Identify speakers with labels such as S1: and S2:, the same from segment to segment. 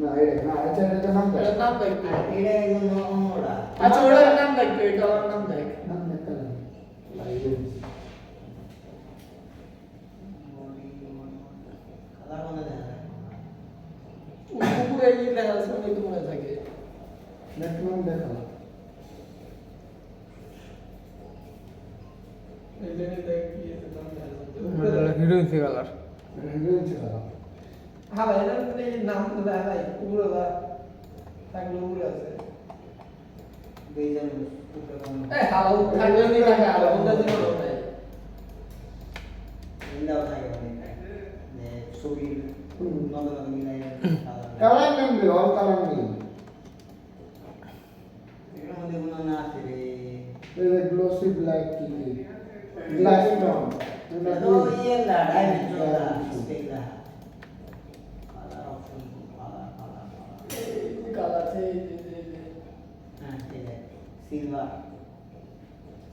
S1: না এটা না আচ্ছা এটা নাম দেখ
S2: নাম দেখ
S3: এটা হলো নোংরা।
S2: আচ্ছা ওটার নাম দেখ তুই এটা ওর নাম দেখ
S1: নাম দেখ লাইভ
S3: কালার মনে দেখা যায়।
S2: উপরে এই লেখা আছে ওই তো মনে থাকে
S1: নেট নাম দেখা
S2: এই লেখা দেখ কি আছে নাম
S4: হিরোইন সে কালার
S1: এটা হিরোইন ছিল
S2: হ্যাঁ ভাই এটা নাম তো দেখ ভাই উপরে দা থাকলে উপরে আছে
S3: দুইজন উপরে কোনো
S2: এই হাও থাকলে নি থাকে আর ওটা দিন নাই
S3: ইন্দাও থাকে অনেক যে ছবির নতুন নতুন মিলাই
S1: কালার নেম দে অল কালার নেম
S3: এর মধ্যে কোনো না আছে রে।
S1: এটা গ্লোসি ব্ল্যাক কি গ্লাস টোন
S3: এটা তো ইয়ে না ডাইমেনশন না স্পেক না। কালার অপশন কালার
S2: এই কালার আছে
S3: হ্যাঁ ঠিক আছে সিলভার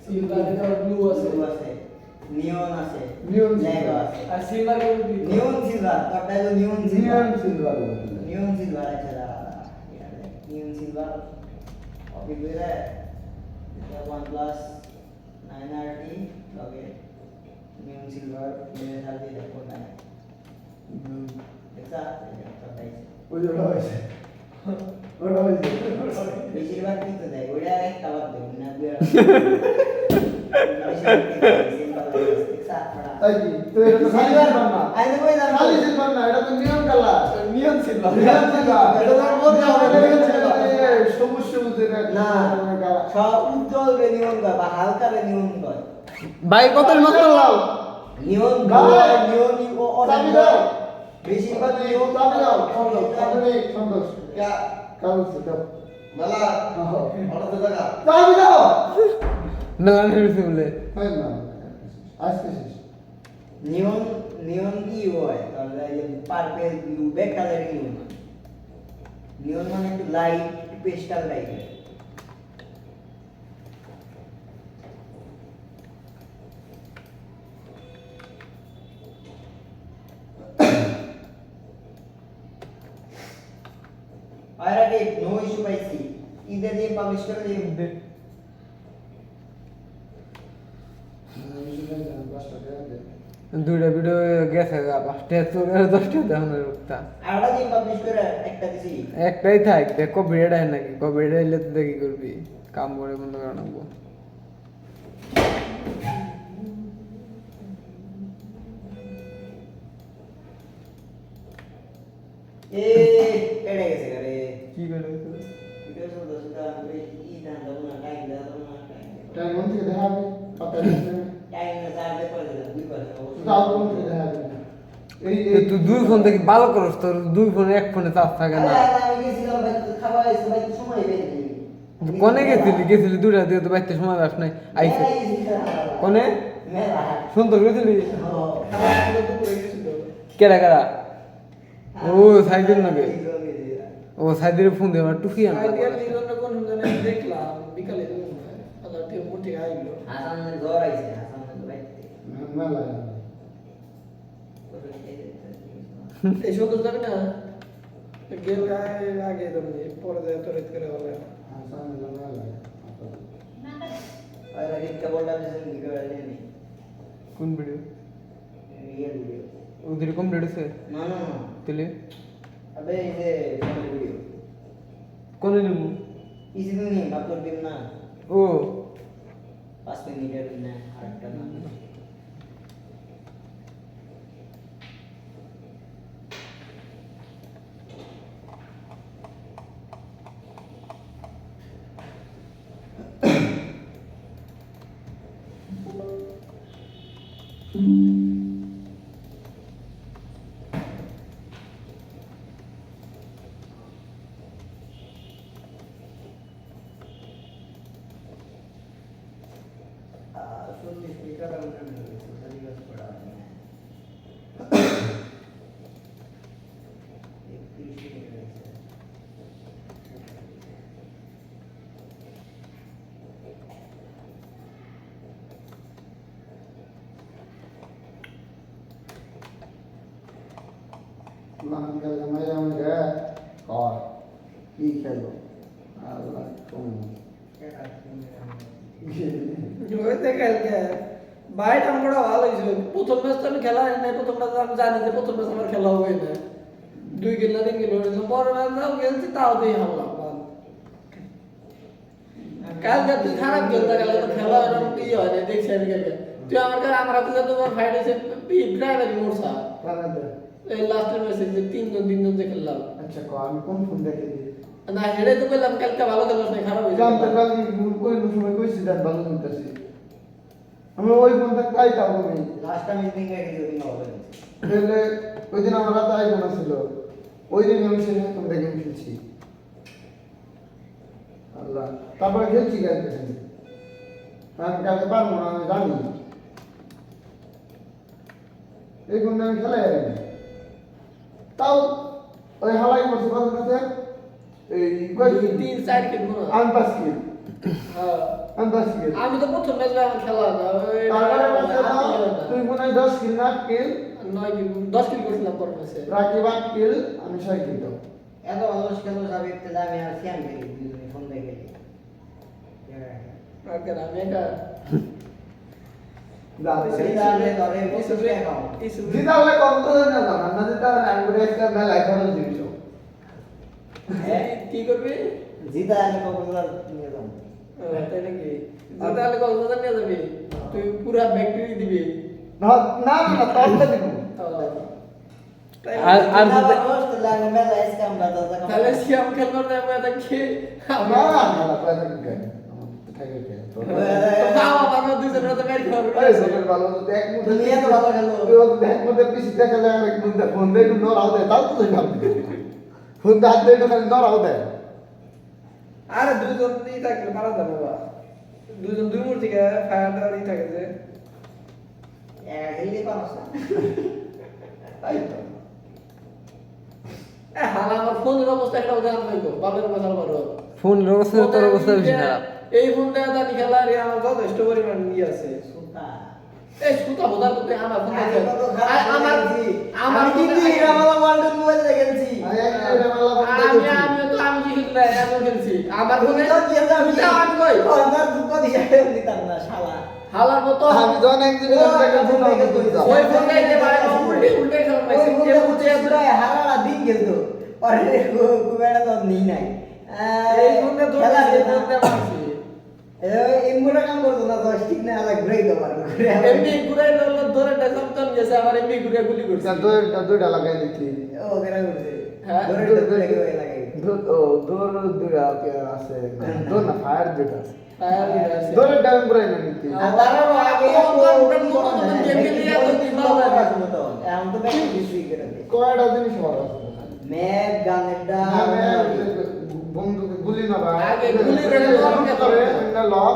S2: সিলভার এটা ব্লু আছে
S3: ব্লু আছে নিয়ন আছে
S1: Neon
S3: ব্ল্যাক
S1: silver।
S3: আছে
S2: আর সিলভার কোন কি
S3: নিয়ন সিলভার কতটা হলো নিয়ন সিলভার
S1: নিয়ন সিলভার
S3: নিয়ন সিলভার আছে দাঁড়া নিয়ন সিলভার কপি করে এটা OnePlus 9RT লগে নিয়ন সিলভার মেরে সাথে দেখো না দেখা কতটাই
S1: ওই ওটা হয়েছে ওটা হয়েছে
S3: বেশিরভাগ কিন্তু দেয় ওটা এক কালার দেব না দুই
S1: তাই কি তো এটা তো খালি সিলভার না
S3: আইনে কই দাম
S1: খালি সিলভার না এটা তো নিয়ন কালার
S2: নিয়ন সিলভার
S1: নিয়ন সিলভার
S3: এটা তো বলতে হবে
S1: সবুজ সবুজ এটা
S3: না
S1: কালার
S3: সব উজ্জ্বল রে নিয়ন কয় বা হালকা রে নিয়ন কয়
S4: ভাই কত মাত্র লাও
S3: নিয়ন
S1: ভাই,
S3: নিয়ন
S1: চাবি দাও
S3: বেশিরভাগ নিয়ন
S1: চাবি দাও সন্তোষ কাগজ দাও
S5: মেলা অর্ডার দে টাকা
S1: চাবি দাও
S4: না হিরোইন বলে
S1: হয় না আজকে শেষ
S3: নিয়ন নিয়ন কি হয় তাহলে এই যে purple blue back colour neon neon মানে একটু লাইট পেস্টাল টাইপের আর আগে নো ইস্যু পাইছি ঈদে দিয়ে পাবলিশ করে দিয়ে
S4: দুইটা ভিডিও গেছে গা 5টা তো 10টা দেখুন রুকতা
S3: আরটা দিয়ে পাবলিশ করে একটা দিছি
S4: একটাই থাক দেখো ভিডিও দেয় নাকি ভিডিও এলে তো দেখি করবি কাম করে বন্ধ করে রাখবো
S3: এ কেড়ে গেছে রে
S4: কি করে
S3: ভিডিও সব দশটা করে ই দান দাও না টাইম দাও না
S1: টাইম মন থেকে দেখাবি কথা দিতে
S3: টাইম না সার্ভে করে দিলাম দুই করে
S1: তাও কোন থেকে দেখাবি এই
S4: তুই দুই ফোন থেকে ভালো করস তোর দুই ফোনে এক ফোনে চার্জ থাকে না
S3: আমি গেছিলাম ভাই খাবার এসে ভাই সময় বেরিয়ে
S4: কোনে গেছিলি দুইটা দিয়ে তো বাইতে সময় পাস নাই আইছে কোনে
S3: মেলা
S4: সুন্দর গেছিলি
S3: ও
S4: কেডা কেডা ও সাইদের নাকি ও সাইদের ফোন দিয়ে আমার টুকি আনা
S2: আইডিয়া দিল না কোন জানে দেখলাম বিকালে আল্লাহ তে মোটি আইলো
S3: হাসান জ্বর আইছে হাসান ভাই
S1: মেলা
S2: এই সন্তোষ যাবে না গেল আগে তুমি পরে যায় তো রেট করে হবে
S1: আসান মেলা
S3: আর একটা বলটা দিছেন ভিডিও আইনি
S4: কোন ভিডিও
S3: রিয়েল ভিডিও
S4: ওদের কমপ্লিট হয়েছে
S3: না না না
S4: তাহলে
S3: আবে এই যে ফোনের ভিডিও
S4: কোনে নিবো
S3: ইসি দিন আপলোড দিন না
S4: ও
S3: 5 মিনিটের না আরেকটা না सुन स्पीकर का उधर नहीं है सही बस पड़ा है एक 30 मिनट है
S1: Langkah kemarin enggak. Oh, কি খেলো আল্লাহ কোন
S2: হইতে কালকে বাইরে আমার ভালো হয়েছিল প্রথম ম্যাচ তো আমি খেলা হয় না প্রথম ম্যাচ আমি জানি যে প্রথম ম্যাচ আমার খেলা হবে না 2 কিলো 3 কিলো হয়েছিল পরের ম্যাচ যাও খেলছি তাও দিয়ে হামলাম কালকে তুই খারাপ খেলতে গেলে তো খেলা এরকম কি হয় না দেখছি আমি কালকে তুই আমার কাছে আমার হাতে তোমার ফাইট হয়েছে ড্রাইভারি মোড়সা
S1: কানাডা
S2: এই লাস্টের ম্যাচে যে তিনজন যে খেললাম
S1: আচ্ছা কো আমি কোন ফোন দেখে দিই
S2: না হেডে তো বললাম কালকে ভালো খেলছ না খারাপ হয়েছে
S1: জানতে পারলি কোন সময় কইছি দেন ভালো করতেছি আমি ওই ফোনটা পাইতাম আমি
S3: লাস্ট টাইম মিটিং এ গেছি ওদিন হবে
S1: তাহলে ওই দিন আমার হাতে আইফোন ছিল ওই দিন আমি সেই ফোন দেখে খেলছি আল্লাহ তারপরে খেলছি কালকে আমি কালকে পারবো না আমি জানি এই ফোনটা আমি খেলাই আর তাও ওই হালাই করছি কত কাছে এই কয়েকদিন
S2: 3-4 কিলো না
S1: আনপাস কিল
S2: হ্যাঁ
S1: আনপাস কিল
S2: আমি তো প্রথম ম্যাচ আমার খেলা না ওই
S1: তারপরে ম্যাচে তুই মনে হয় 10 কিল না কিল
S2: 9 কিলো 10 কিলো করছিলাম পরের ম্যাচে
S1: রাকিব 8 কিল আমি 6 কিল
S3: এত ভালো খেলো যাবে তাহলে আমি আর সিয়াম দেখি দুজনে ফোন দেখে
S2: আর কেন আমি একা
S3: জিতালে ধরে বসে খাও
S1: জিতালে কত না জানা না জিতালে অ্যাঙ্গুরেজ কা মেলা এখন জিনিস
S2: কি করবি
S3: জিতা আমি কক্সবাজার নিয়ে যাবো
S2: তাই নাকি তাহলে কক্সবাজার নিয়ে যাবি তুই পুরা ব্যাকটেরিয়া দিবি
S1: না না না তখন দিব
S4: আর
S3: তাহলে আমি মেলা এসকাম দাদা
S2: তাহলে সিয়াম খেলবার না আমি দেখি
S1: না না না পয়সা দিতে থাকে কে তো
S2: বাবা বাবা দুজনের তো বের কর
S1: এই সবের ভালো তো এক মুঠে
S3: তুমি এত ভালো খেলো
S1: তুই এক মুঠে পিছে দেখালে আর এক মুঠে ফোন দে একটু নড়াও দে তাও তো তুই ভাববি ফোন দে হাত দে একটু খালি নড়াও দে
S2: আরে দুজন ই থাকলে পারা যাবে বাবা দুজন দুই মূর্তি কে ফায়ার দেওয়ার ই থাকে যে
S3: হেলদি পারছ না
S1: তাই তো
S2: হালা আমার ফোনের অবস্থা একটা উদাহরণ দেখো বাবার কথা বলো
S4: ফোনের অবস্থা তোর অবস্থা বেশি খারাপ
S2: এই ফোনটা দাদি খেলা রে আমার যথেষ্ট পরিমাণ ই আছে
S3: সুতা
S2: এই সুতা বোঝার করতে আমার ফোন আছে
S3: আমার
S2: আমার
S3: কিন্তু ইরামালা ওয়ার্ল্ড মোবাইল দেখেছি
S1: আরে একটা মেলা বন্ধ করছি
S2: আমি কি খেলতে আমি খেলছি আমার
S3: তুমি
S2: ফোনে
S3: তো কি আমি
S2: আমি কই
S3: আমার দুঃখ দিয়ে দিতাম না শালা
S2: হালার মতো
S1: আমি জন এক দিন একটা ফোন আমাকে দিতাম
S2: ওই ফোনটাই যে ভাই উল্টে উল্টে খেলা
S3: ওই
S2: পাইছে
S3: মুখে মুখে প্রায় হারালা দিন খেলতো পরে কুবেড়া তো নি নাই
S2: এই ফোনটা তো
S3: খেলা
S2: এই ফোনটা পাইছি
S3: এমবুড়া কাম করতো না তো ঠিক না আলাদা ঘুরে দিতে পারবো
S2: এমনি ঘুরে ধরে টাইম গেছে আবার এমনি ঘুরে গুলি করছে
S1: দুইটা লাগাই দিচ্ছি
S3: ও কেন করছে
S2: হ্যাঁ,
S3: ধরে ধরে কি লাগে
S1: দৌড় দুইটা আছে দৌড় না ফায়ার দুইটা আছে
S2: ফায়ার আছে
S1: দৌড়ের টাইম করে না নিচ্ছি
S3: আর তারও আগে এখন তো ব্যাক কিছুই করে দে
S1: কয়টা জিনিস বড় আছে
S3: ম্যাপ গানেরটা
S1: বন্ধুকে গুলি না ভাই
S2: আগে গুলি করে
S1: একটা লক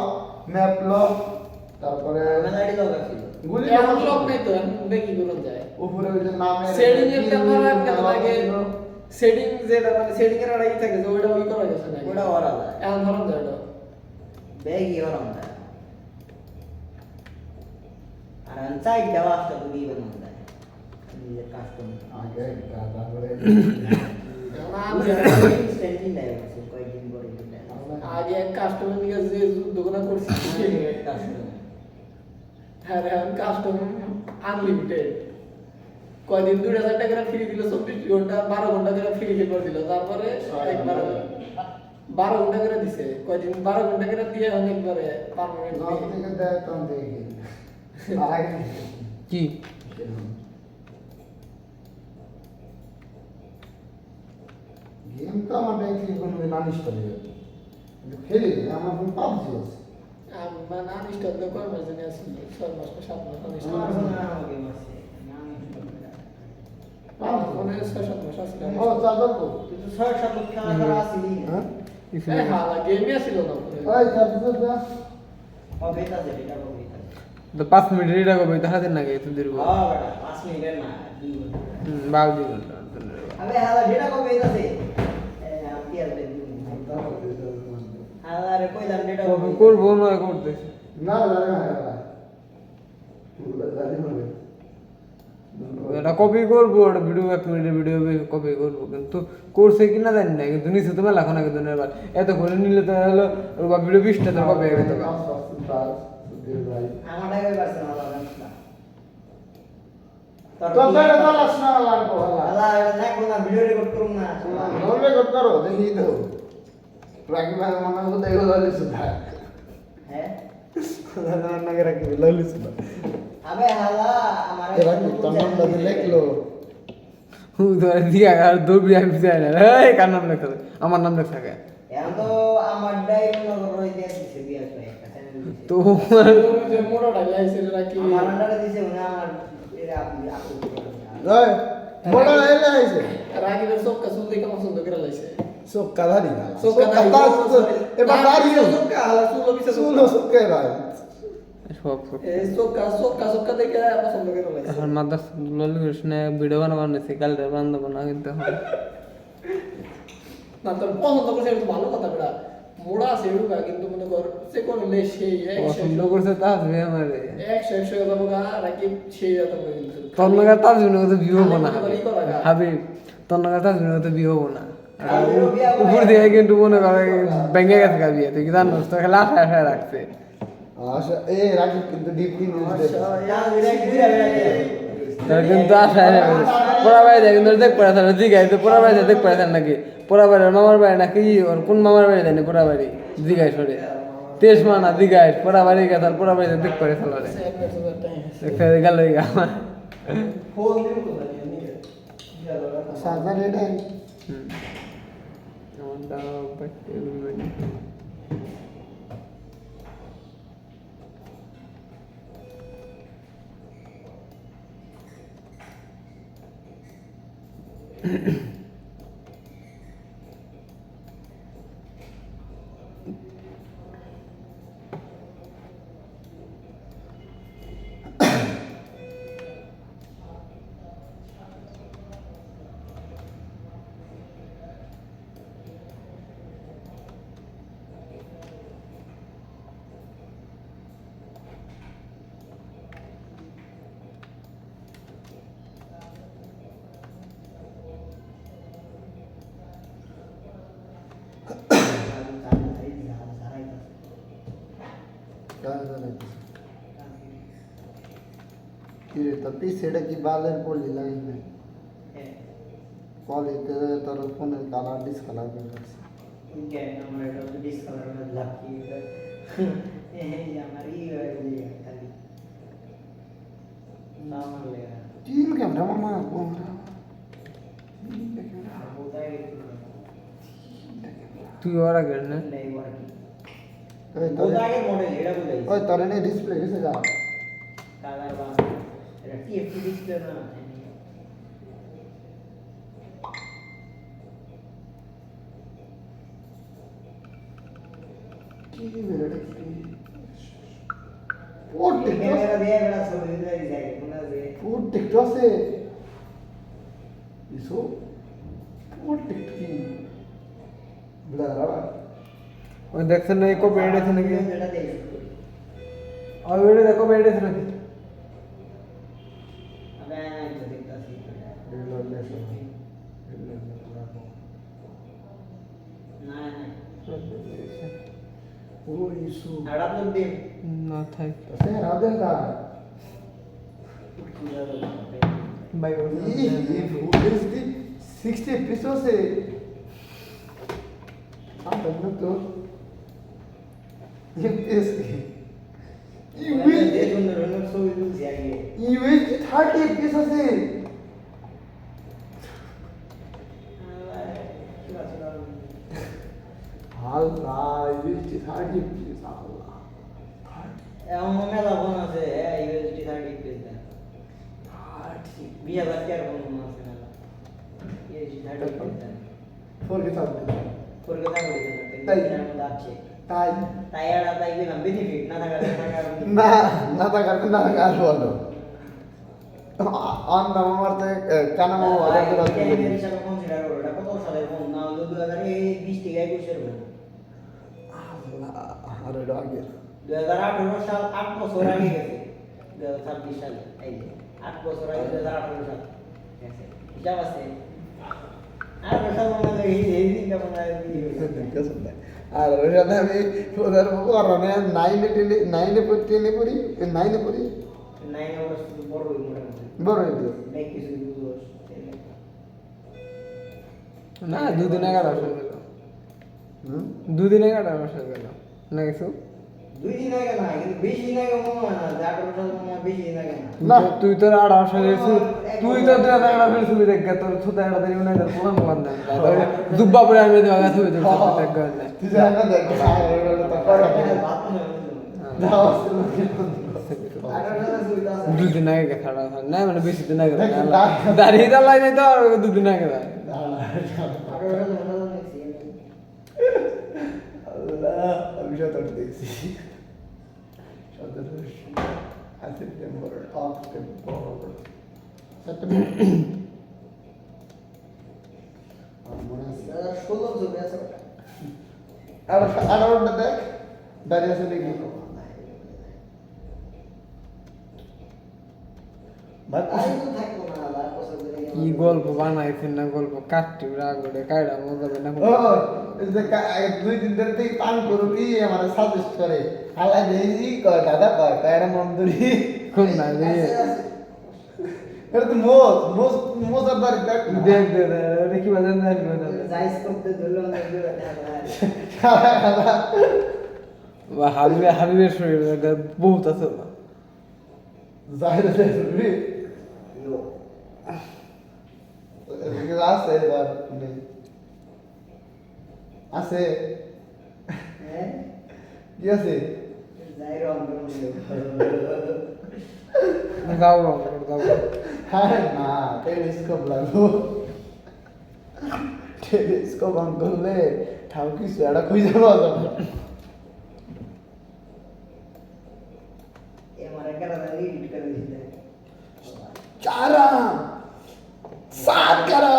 S1: ম্যাপ লক তারপরে
S3: মেলাডি লগা ছিল
S1: গুলি
S2: এখন সব নাই তো এখন দেখি করুন যায়
S1: উপরে ওই যে নামের
S2: সেটিং এর ক্যামেরা কেমন লাগে সেটিং যেটা মানে সেটিং এর আড়াই থাকে যে ওইটা ওই করা গেছে না
S3: ওটা ওরা যায়
S2: এখন ধরুন যায় ওটা
S3: ব্যাগই ওরা যায় আর আনসাইড দেওয়া আসতে বুঝি বানানো যায় নিজের কাস্টম
S1: আগে তারপরে
S3: ইনস্ট্যান্টলি লাইভ আছে কয়েকদিন পরে দিলে
S2: আগে এক কাস্টমার নিয়ে যে দোকানে করছি
S3: কাস্টম
S2: হ্যাঁ এখন কাস্টম আনলিমিটেড কয়দিন 2000 টাকা ফ্রি দিল 24 ঘন্টা 12 ঘন্টা করে ফ্রি খেলবার দিল তারপরে একবার 12 ঘন্টা করে দিছে কয়দিন 12 ঘন্টা করে দিয়ে অনেকবারে পার্মানেন্ট
S1: নাম থেকে দেয় তখন দেখি আর আগে
S4: কি
S1: গেম তো আমার দেখি কোনো দিন আনিস্টল হয়ে খেলি আমার ফোন পাবজি আছে
S2: আমার আনইনস্টল তো কয় মাস জানি আসছিল 6 মাস 7 মাস আনইনস্টল
S3: আমার ফোনে আমার গেম আছে
S2: আমার ফোনে 6-7 মাস আসছিল
S1: ও চাদর তো
S3: কিন্তু 6-7 লক্ষ টাকা আসেনি
S1: হ্যাঁ
S2: এই হালা গেমই আসছিল না ফোনে
S1: ওই চাদর দা
S3: অবেতা যেটা অবেতা
S4: তো 5 মিনিট রেডা করবে তাহাতে না গে তুই দিরবো
S3: হ্যাঁ বেটা 5 মিনিটের না 2 ঘন্টা
S4: বাল দি ঘন্টা
S3: আবে হালা যেটা কবে আছে আমি আর দেই হালা রে কইলাম যেটা
S4: কবে করবো না করতেছি
S1: না জানি না বুঝলা জানি না
S4: এটা কপি করবো, ওটা ভিডিও 1 মিনিটের ভিডিও কপি করবো, কিন্তু করছে কিনা জানি না, কিন্তু নিচে তো মেলা খানা কিন্তু এবার এত করে নিলে তো হলো ভিডিও 20টা তোর কপি হয়ে গেত।
S3: আমারটা কই পারছে না বাবা না
S1: তো তাহলে চালাস না লাগবো
S3: আলা এটা দেখো না ভিডিও রেকর্ড করুম না
S1: বলবে কত করো দেখি তো রাখি ভাই মনে হতো দেখো ললি সুধা
S3: হ্যাঁ
S1: নাকি রাখি ললি সুধা
S3: আবে হালা আমার
S1: রাখি তোর নামটা যে লিখলো
S4: ধরে দিয়া আর দৌড়ি আমি যাই না, এই কার নাম লেখা থাকে? আমার নাম লেখা থাকে
S3: এখন তো আমার ডাই মনে করো এই দিয়ে দিছে দিয়া একটা চ্যানেল দিছে
S4: তো
S2: যে মোড়াটা লাইছে রাখি
S3: আমার আন্ডারে দিছে উনি আমার এর আপনি
S1: ওই মোড়া লাইলে আইছে
S2: রাগিবের সব কাজ দেখে পছন্দ করে লাইছে
S1: সব কাদারি না
S2: সব
S1: সব কাদা এবার দাঁড়ি
S2: সব কাজ সুলো বিছে
S1: শুনো সব কে ভাই
S4: সব
S2: এই সব কাজ দেখে পছন্দ করে লাইছে
S4: এখন মাদ্রাস ললি কৃষ্ণ ভিডিও বানাবার নিয়েছি, কালকে বান্ধব না কিন্তু এখন
S2: না তোর পছন্দ করছে এটা তো ভালো কথা বেটা মোড়া আছে এরকম কিন্তু মনে কর সে কোন লে সেই
S4: পছন্দ করছে তা আসবে আমারে
S2: 100 কথা বলা রাখি সেই কথা কিন্তু
S4: তোর নাগার তার জন্য তো বিয়ে হবো না হাবিব, তোর নাগার তার জন্য তো বিয়ে হবো না। আর উপর দিয়ে কিন্তু মনে করে ভেঙে গেছে গা বিয়ে, তুই কি জানোস? তো খেলা আশা রাখছে।
S1: আচ্ছা এই রাখি কিন্তু ডিপলি নিউজ দেখে
S4: তোর কিন্তু আশা পোড়া বাড়ি যায় কিন্তু দেখ পড়ে থাকে দিঘায়, তো পোড়া বাড়ি দেখ পড়ে থাক নাকি? পোড়া বাড়ির মামার বাড়ি নাকি ওর কোন মামার বাড়ি জানি? পোড়া বাড়ি দিঘায় সরে তেজ মানা দিঘায় পোড়া বাড়ি গেছে, আর পোড়া বাড়িতে দেখ পড়ে থাকলে দেখতে গেল আমার
S2: ফোন দিন তো জানি
S1: সাজা রেডি কি রে তো পিছেটা কি বালের পড়লি লাগাই না কলিতে তোর ফোনের কালার ডিসকালার করে রাখছে
S3: আমার এটা ডিসকালার করে লাকি এই আমার ই হয়ে যায় খালি না মারলে
S1: তিন ক্যামেরা মামা
S3: কোথায়
S4: তুই ওর আগে না
S3: নেই ওয়ার্কিং
S1: ওই তোর
S3: কোথায় মডেল এটা কোথায়
S1: ওই তোর এনে ডিসপ্লে গেছে গা
S3: কালার বা এটা টিএফটি ডিসপ্লে না
S1: কি বেরোটা কি ওর টিকটক
S3: ক্যামেরা দিয়ে বড় ছবি দিতে যায় কোনা যে
S1: ওর টিকটক আছে ইসো ওর টিকটক কি ব্লারা
S4: ওই দেখছেন না কো বেড আছে নাকি?
S3: এটা দেখ
S4: ওই বেডে দেখো বেড আছে নাকি?
S3: আবে আমি তো দেখতাছি না না
S1: ও ইসো
S3: আর আপলোড দিন
S4: না থাক
S1: সে রাধে কা
S4: বাই
S1: ये फुटेज की 60 एपिसोड से आप देखना तो ये
S3: দেখুন রনক ছবি তুলছি আগে
S1: यूएस की 30 एपिसोड से अल्लाह यूएस की 30 एपिसोड अल्लाह
S3: এমন মেলা ফোন আছে ইউএসডি 30 পেজ দেন 20,000 টাকার ফোন আছে মেলা ইউএসডি 30 পেজ দেন
S1: फोर के साथ
S3: করে কথা বলি
S1: তাই।
S3: এর মধ্যে আছে
S1: ताई
S3: তাই এটা তাই গেলাম বেনিফিট না থাকা
S1: ना ना ना कर बोलो ऑन नवंबर तक काना मो वाला तो बात
S3: এই হিসাবে কনসিডার করো এটা কত সালের ফোন না হলো 2020 থেকে 21 এর ফোন
S1: अल्लाह अरे डॉग
S3: 2018 সাল 8 বছর আগে গেছে 2026 সালে এই যে 8 বছর আগে 2018 সাল ঠিক আছে হিসাব আছে 8 সাল মনে হয় এই দিনটা মনে হয় বিয়ে হয়েছে।
S1: আর ওর সাথে আমি ওদের করোনা নাইনে পড়ি
S3: 9 অবশ্য বড় হই মোটামুটি
S1: বড় হইতো
S3: দেখ কিছু বুঝোস
S4: না দুদিন 11 বছর গেল
S1: হুম
S4: দুদিন 11 বছর গেল না কিছু
S3: 2 দিন আগে না কিন্তু বেশি দিন আগে মনে হয় না 18 সাল মনে হয় বেশি দিন আগে না
S1: না।
S4: তুই তোর 18 বছরের তুই তো 2011 ছবি দেখ তোর ছোট একটা দিন মনে হয় পুরান বান্ধ দুব্বা পরে আমি দেওয়া ছবি দেখ দেখ
S1: তুই জানা না দেখ যাও
S3: 18 সাল সুবিধা আছে
S4: দুদিন আগে খাড়া না মানে বেশি দিন আগে দাঁড়িয়ে দাঁড়াই নাই তো আর দুদিন আগে
S3: 18 সাল মনে হয় দেখছি
S1: আল্লাহ আমি সাঁতার দেখছি সেপ্টেম্বর অক্টোবর সেপ্টেম্বর মনে আছে
S3: 16 ছবি আছে ওটা
S1: আর 18টা দেখ দাঁড়িয়ে আছে দেখি
S3: তাই তো থাকতো না আর বছর ধরে
S4: কি গল্প বানাইছেন না গল্প কাটতে রাগ করে কায়রা মজা হবে না
S1: ও এই যে 2 দিন ধরে থেকে পান করবি আমার সাজেস্ট করে হালাই দেই কয় দাদা কয় কয়টা মন্দুরি
S4: কোন না রে
S1: এটা তো মোজার বাড়ি দেখ না।
S4: দেখ দে দেখি বাজার না
S3: যাইস করতে ধরলো না ধরে
S4: বা হাবিবের শরীর বহুত আছে না
S1: জাহিরে দেখবি
S3: ইয়ো
S1: এদিকে আছে এবার নেই আছে
S3: হ্যাঁ
S1: কি আছে
S3: যাই রং
S4: যাও যাও
S1: হ্যাঁ না টেলিস্কোপ লাগবো টেলিস্কোপ অন করলে ঠাউ কিছু একটা খুঁজে পাওয়া যাবে
S3: এ মারা কেন এডিট করে দিতে
S1: চারা সাত করা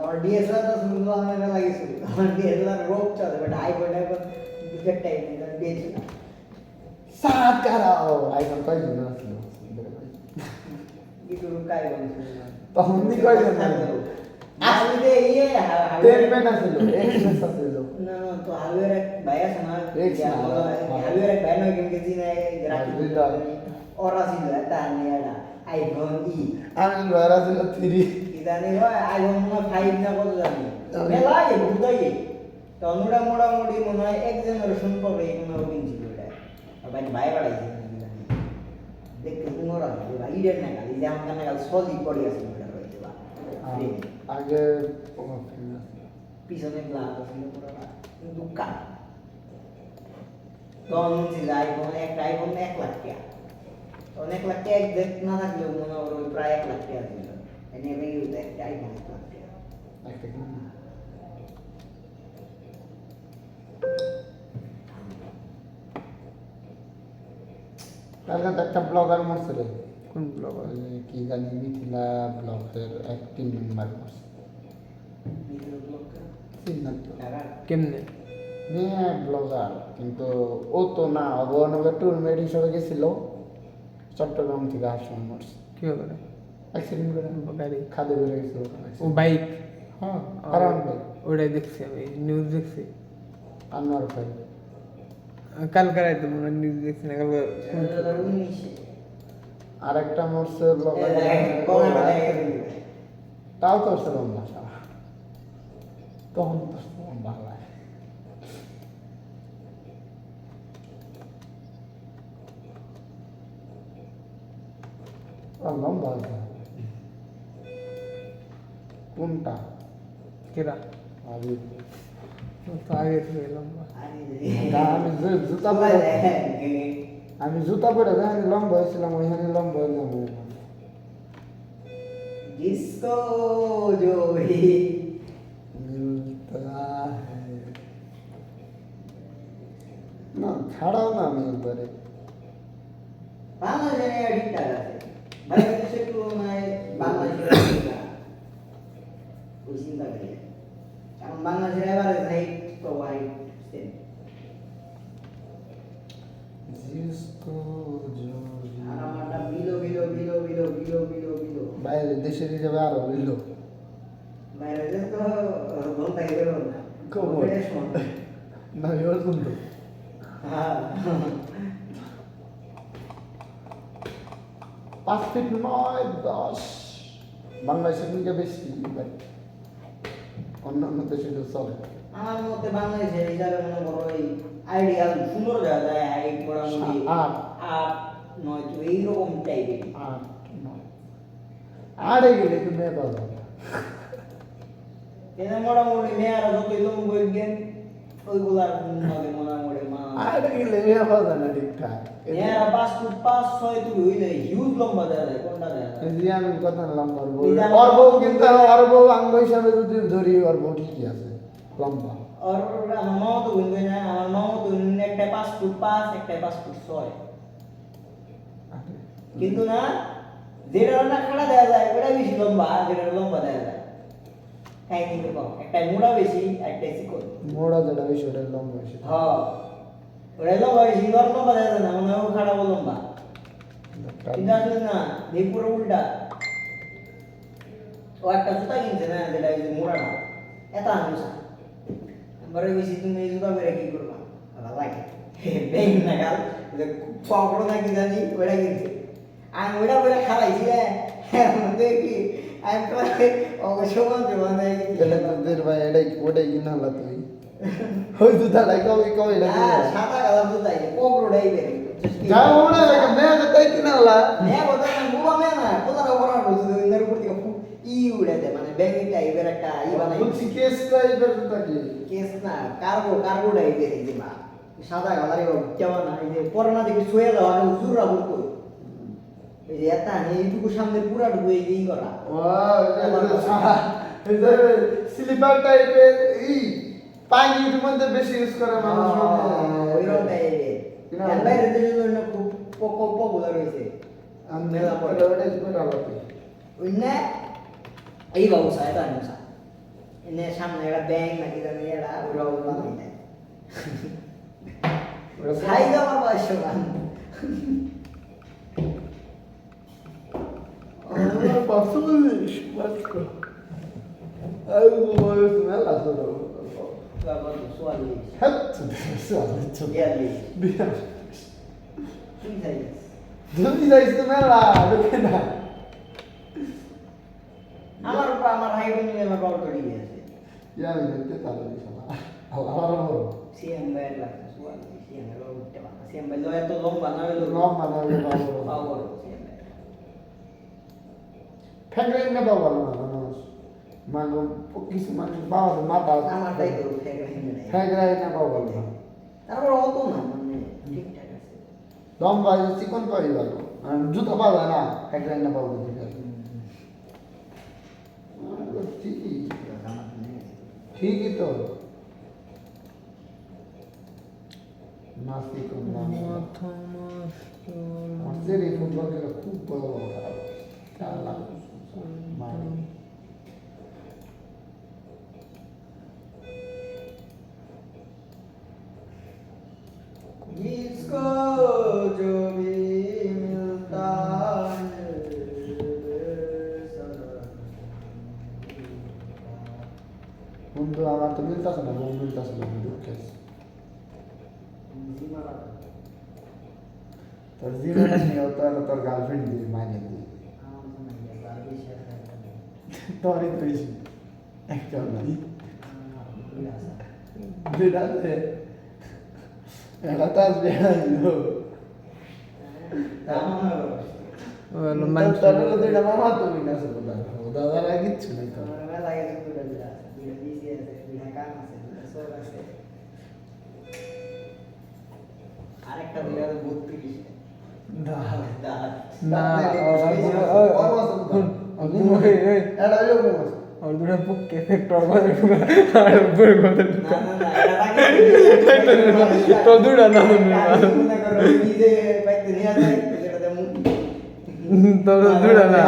S3: और डीएसएलआर तो सुनवा में लगी सुन और डीएसएलआर रोक चल बट आईफोन डिफेक्ट टाइप में डीएसएलआर
S1: সাত করা আইফোন কয় জন আসলো
S3: ये तो काय बन
S1: তখন দি কয় জন
S3: আসলে ये
S1: টেন মেন আসলো এক্সপ্রেস আসলো
S3: ना ना तो हार्डवेयर एक भाई सुना
S1: एक सुना,
S3: हार्डवेयर एक भाई ना किनके जी ने ग्राफिक
S1: हाँ,
S3: और असली रहता है यार आईफोन ई
S1: আমি লয়ার আসলো 3
S3: ইদানিং হয় আইফোন মনে হয় 5 না কত জানি মেলায় বুঝাইয়ে তো আমরা মোটামুটি মনে হয় এক জেনারেশন পরে কোনো কিনছিল এটা আর ভাই ভাই বাড়াইছে দেখতে পুনরা ভাই ইডের না খালি যে আমার কানে কাল সলি পড়ে আছে এটা রয়েছে বা
S1: আগে
S3: পিছনে গ্লাস আছে পুরো দোকান তখন যে আইফোন একটা আইফোন 1 লাখ টাকা তখন 1 লাখ টাকা দেখ না থাকলেও মনে হয় ওই প্রায় 1 লাখ টাকা ছিল এনে ভাই একটা আইফোন 1 লাখ টাকা
S1: একটা কি কালকে তো একটা ব্লগার মরছে রে
S4: কোন ব্লগ
S1: ওই যে কি জানি মিথিলা ব্লগের এক টিম মেম্বার মরছে চিন্তা তো
S4: কেমনে
S1: মেয়ে ব্লগার কিন্তু ও তো না অবনগর টুরমেট হিসেবে গেছিল চট্টগ্রাম থেকে আসাম মরছে
S4: কি করে
S1: অ্যাক্সিডেন্ট করে
S4: গাড়ি
S1: খাদে বেড়ে গেছিল
S4: ও বাইক
S1: হ্যাঁ কারণ
S4: ওটাই দেখছি আমি নিউজ দেখছি
S1: আনোয়ার ভাই
S4: কালকে রাইতে মনে হয় নিউজ দেখছি না কালকে
S1: আর একটা মরছে ব্লগার তাও তো সে লম্বা সারা তখন তো লম্বা হয় লম্বা আছে কোনটা
S4: কেরা
S1: আমি
S4: তো আগে থেকে লম্বা
S1: আমি জুতা পরে যেখানে লম্বা হয়েছিলাম ওইখানে লম্বা হয়ে যাবো
S3: जिसको जो भी
S1: मिलता है না ছাড়াও না আমি একবারে
S3: বাংলাদেশে ঠিকঠাক আছে বাংলাদেশে একটু মানে বাংলাদেশে ওই চিন্তা করি কারণ বাংলাদেশের এবারে রাইট তো হোয়াইট সেম
S1: जिसको जो
S3: আর আমার
S1: দেশের হিসাবে আরো হইল
S3: বাইরে যে তো বলতে গেল না
S1: খবর।
S3: কোভিডের সময়।
S1: না এবার শুনতো
S3: হ্যাঁ
S1: 5 ফিট 9 10 বাংলাদেশের থেকে বেশি ভাই অন্যান্য দেশে তো চলে
S3: আমার মতে বাংলাদেশের হিসাবে মনে করো এই আইডিয়াল সুন্দর জায়গা যায় হাইট মোটামুটি
S1: 8
S3: 8 9 তো এইরকম টাইপের
S1: 8 9 আড়ে গেলে তো মেয়ে পাওয়া যাবে
S3: এনে মোটামুটি মেয়েরা যতই লম্ব গেন ওইগুলার ভাবে মোটামুটি মা
S1: আড়ে গেলে মেয়ে পাওয়া যায় না ঠিকঠাক
S3: মেয়েরা 5 ফুট 5 6 তুই হইলে হিউজ লম্বা দেওয়া যায় কোনটা দেওয়া যায়
S1: এই যে আমি কথা লম্বা
S3: এই যে
S1: ওর বউ কিন্তু ওর বউ আঙ্গ হিসাবে যদি ধরি ওর বউ ঠিকই আছে লম্বা
S3: আর আমার মামা তো বলবে না আমার মামা তো একটা 5 ফুট 5 একটা 5 ফুট 6 কিন্তু না যেটা না খাড়া দেওয়া যায় ওটা বেশি লম্বা যেটা লম্বা দেওয়া যায় তাই কিন্তু কম একটা মোড়া বেশি একটা চিকন
S1: মোড়া যেটা বেশি ওটা লম্বা বেশি
S3: হ্যাঁ ওটা লম্বা বেশি ওর লম্বা দেওয়া যায় না মনে হয় ও খাড়া ও লম্বা কিন্তু আসলে না এই পুরো উল্টা ও একটা জুতা কিনছে না যেটা এই যে মোড়াটা এত আনুসা বড় বেশি তুমি এই জুতা বেরে কি করবা ভালো লাগে ব্যাংক না গাল যে পকড়ো না কি জানি ওটা কিনছে আমি ওটা বলে খারাইছি হ্যাঁ দেখি আমি তো অবশ্য বলতে মানে
S1: গেলে তোদের ভাই এটাই ওটাই কিনা হলো তুই ওই দুধালাই কবে কবে এটা কিনা হলো?
S3: সাদা কালার জুতাই পকড়োটাই বেরে
S1: যা মনে হয় মেয়ে তাই কিনা হলো
S3: হ্যাঁ কথা না বুবা মে না কোথাও ওরা বুঝতে ইন্দার উপর থেকে ই উড়াতে মানে ব্যাংক টাইপের একটা ই বানাই
S1: বলছি কেসটা এবার তো কি
S3: কেস না কার্গো টাইপের এই যে মা সাদা কালারে কেমন এই যে করোনা থেকে শুয়ে দেওয়া উজুরা করতো এই যে এত এইটুকু সামনে পুরাটুকু এই দিই করা
S1: ও এটা স্লিপার টাইপের ই পানির মধ্যে বেশি ইউজ করে মানুষ
S3: ওইরকম টাইপের বাইরে দেশের জন্য খুব পপুলার হয়েছে মেলা পরে
S1: ওটাই বেটা লাগে
S3: ওই না এই ব্যবসা এটা ব্যবসা এনে সামনে একটা ব্যাংক নাকি জানি এটা ওরা বানাই দেয় খাই আমার বয়স মান
S1: আমার পাসুলিশ মাস্কো আই বয়স মেলা সরো
S3: বাবা তো সোয়ালি
S1: হাত সোয়ালি ছোট
S3: ইয়ালি
S1: বিয়া
S3: তুই যাইস
S1: তুমি যাইছো মেলা দেখে না
S3: আমার হাইট নিয়ে আমার বাবা তৈরি আছে
S1: ইয়া আমি দেখতে তাহলে শালা আমার বড়
S3: সিএম বাইর লাগছে সোয়ালি সিএম এর বাবা উঠতে পারে সিএম বাইর লয় তো লম্বা না হইলো
S1: লম মানে বাবু
S3: বাবা সিএম বাইর
S1: ফেগরেন না বাবা না মানুষ মাগো কিছু মানুষ বাবা মাথা
S3: আমার তাই তো ফেগরে নেই
S1: ফেগরেন না বাবা না
S3: তারপর অত না মানে ঠিকঠাক আছে
S1: লম্বা চিকন পাই ভালো জুতো পাওয়া না ফেগরেন না বাবা ঠিক আছে ঠিকই ঠিকই তো নাস্তি কম না আমাদের এই ফুটবল খেলা খুব বড় খারাপ খেলা মানে
S3: जिसको जो भी मिलता है
S1: বন্ধু আমার তো মিলতেছে না বউ মিলতেছে না দুঃখে তোর জীবনে নিয়েও তো আর তোর গার্লফ্রেন্ড দিয়ে মানে দিয়ে তোরই তো বেশি একটা নাই বেড়াতে এটা তো আসবে তাহলে তো এটা মামা তুমি না দাদারা কিচ্ছু নেই তো
S3: আরেকটা বিড়াল 32
S1: না
S3: দাঁত
S4: না
S1: এটা হইলো কম
S4: और दूसरा बुक के फैक्टर पर और ऊपर को
S3: না না না এটা আগে
S4: तो दूसरा ना मन में
S3: মনে করো নিজে বাইতে নিয়ে যায় যেটা মুখ
S4: तो दूसरा ना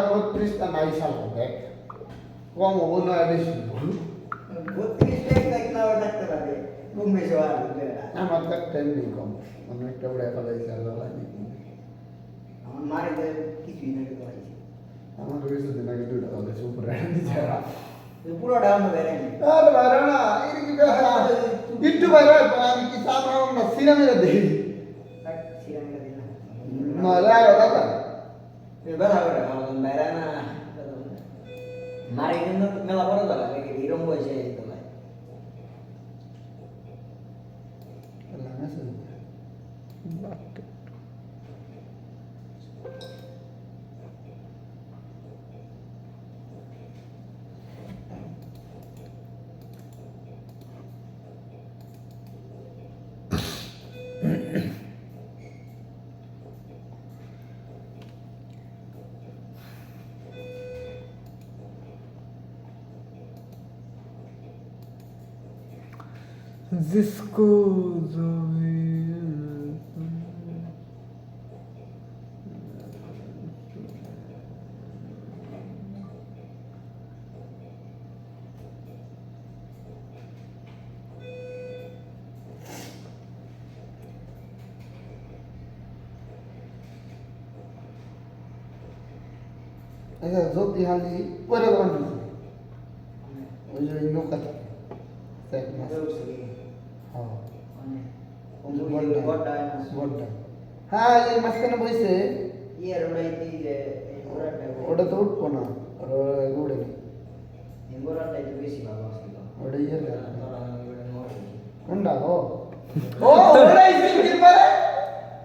S1: 32 টা নাই সাল দেখ কম হবো না বেশি
S3: 32 টাইম দেখনা থাকতে পারে কম বেশি আর
S1: আমার তো টাইম নেই কম অনেকটা বড় ফেলাইছে আর বাবা নেই
S3: আমার মারে কিছুই না তো আছে
S1: আমার রয়েছে দিন আগে 2 টাকা হয়েছে উপরে দিচ্ছে
S3: পুরো ডাউন বেরে
S1: আরে বাইরে না এই কি কথা একটু বাইরে আমি কি সামনে না সিনেমা দেখি
S3: সিরামিকা দিন
S1: না লাগে দাদা
S3: বেলা করে আমাদের বেরে না মারি কিন্তু মেলা বড় দাদা নাকি এরকম বসে তো ভাই
S1: আল্লাহ মেসেজ
S4: जिसको जो भी
S1: আচ্ছা যদি হালি পরে বান্ধি ওই যে নৌকা সেট মাছ হ্যাঁ বড়টা হ্যাঁ এই মাঝখানে বইছে
S3: ইয়ার ওড়াইতে যে
S1: ওটা তো উঠবো না আর উড়ে নি
S3: এঙ্গোরাটাই তো বেশি ভালো ছিল
S1: ওটা ইয়ে না
S3: তোরা ওটা
S1: কোনটা ও ওটাই সিঙ্গেল পারে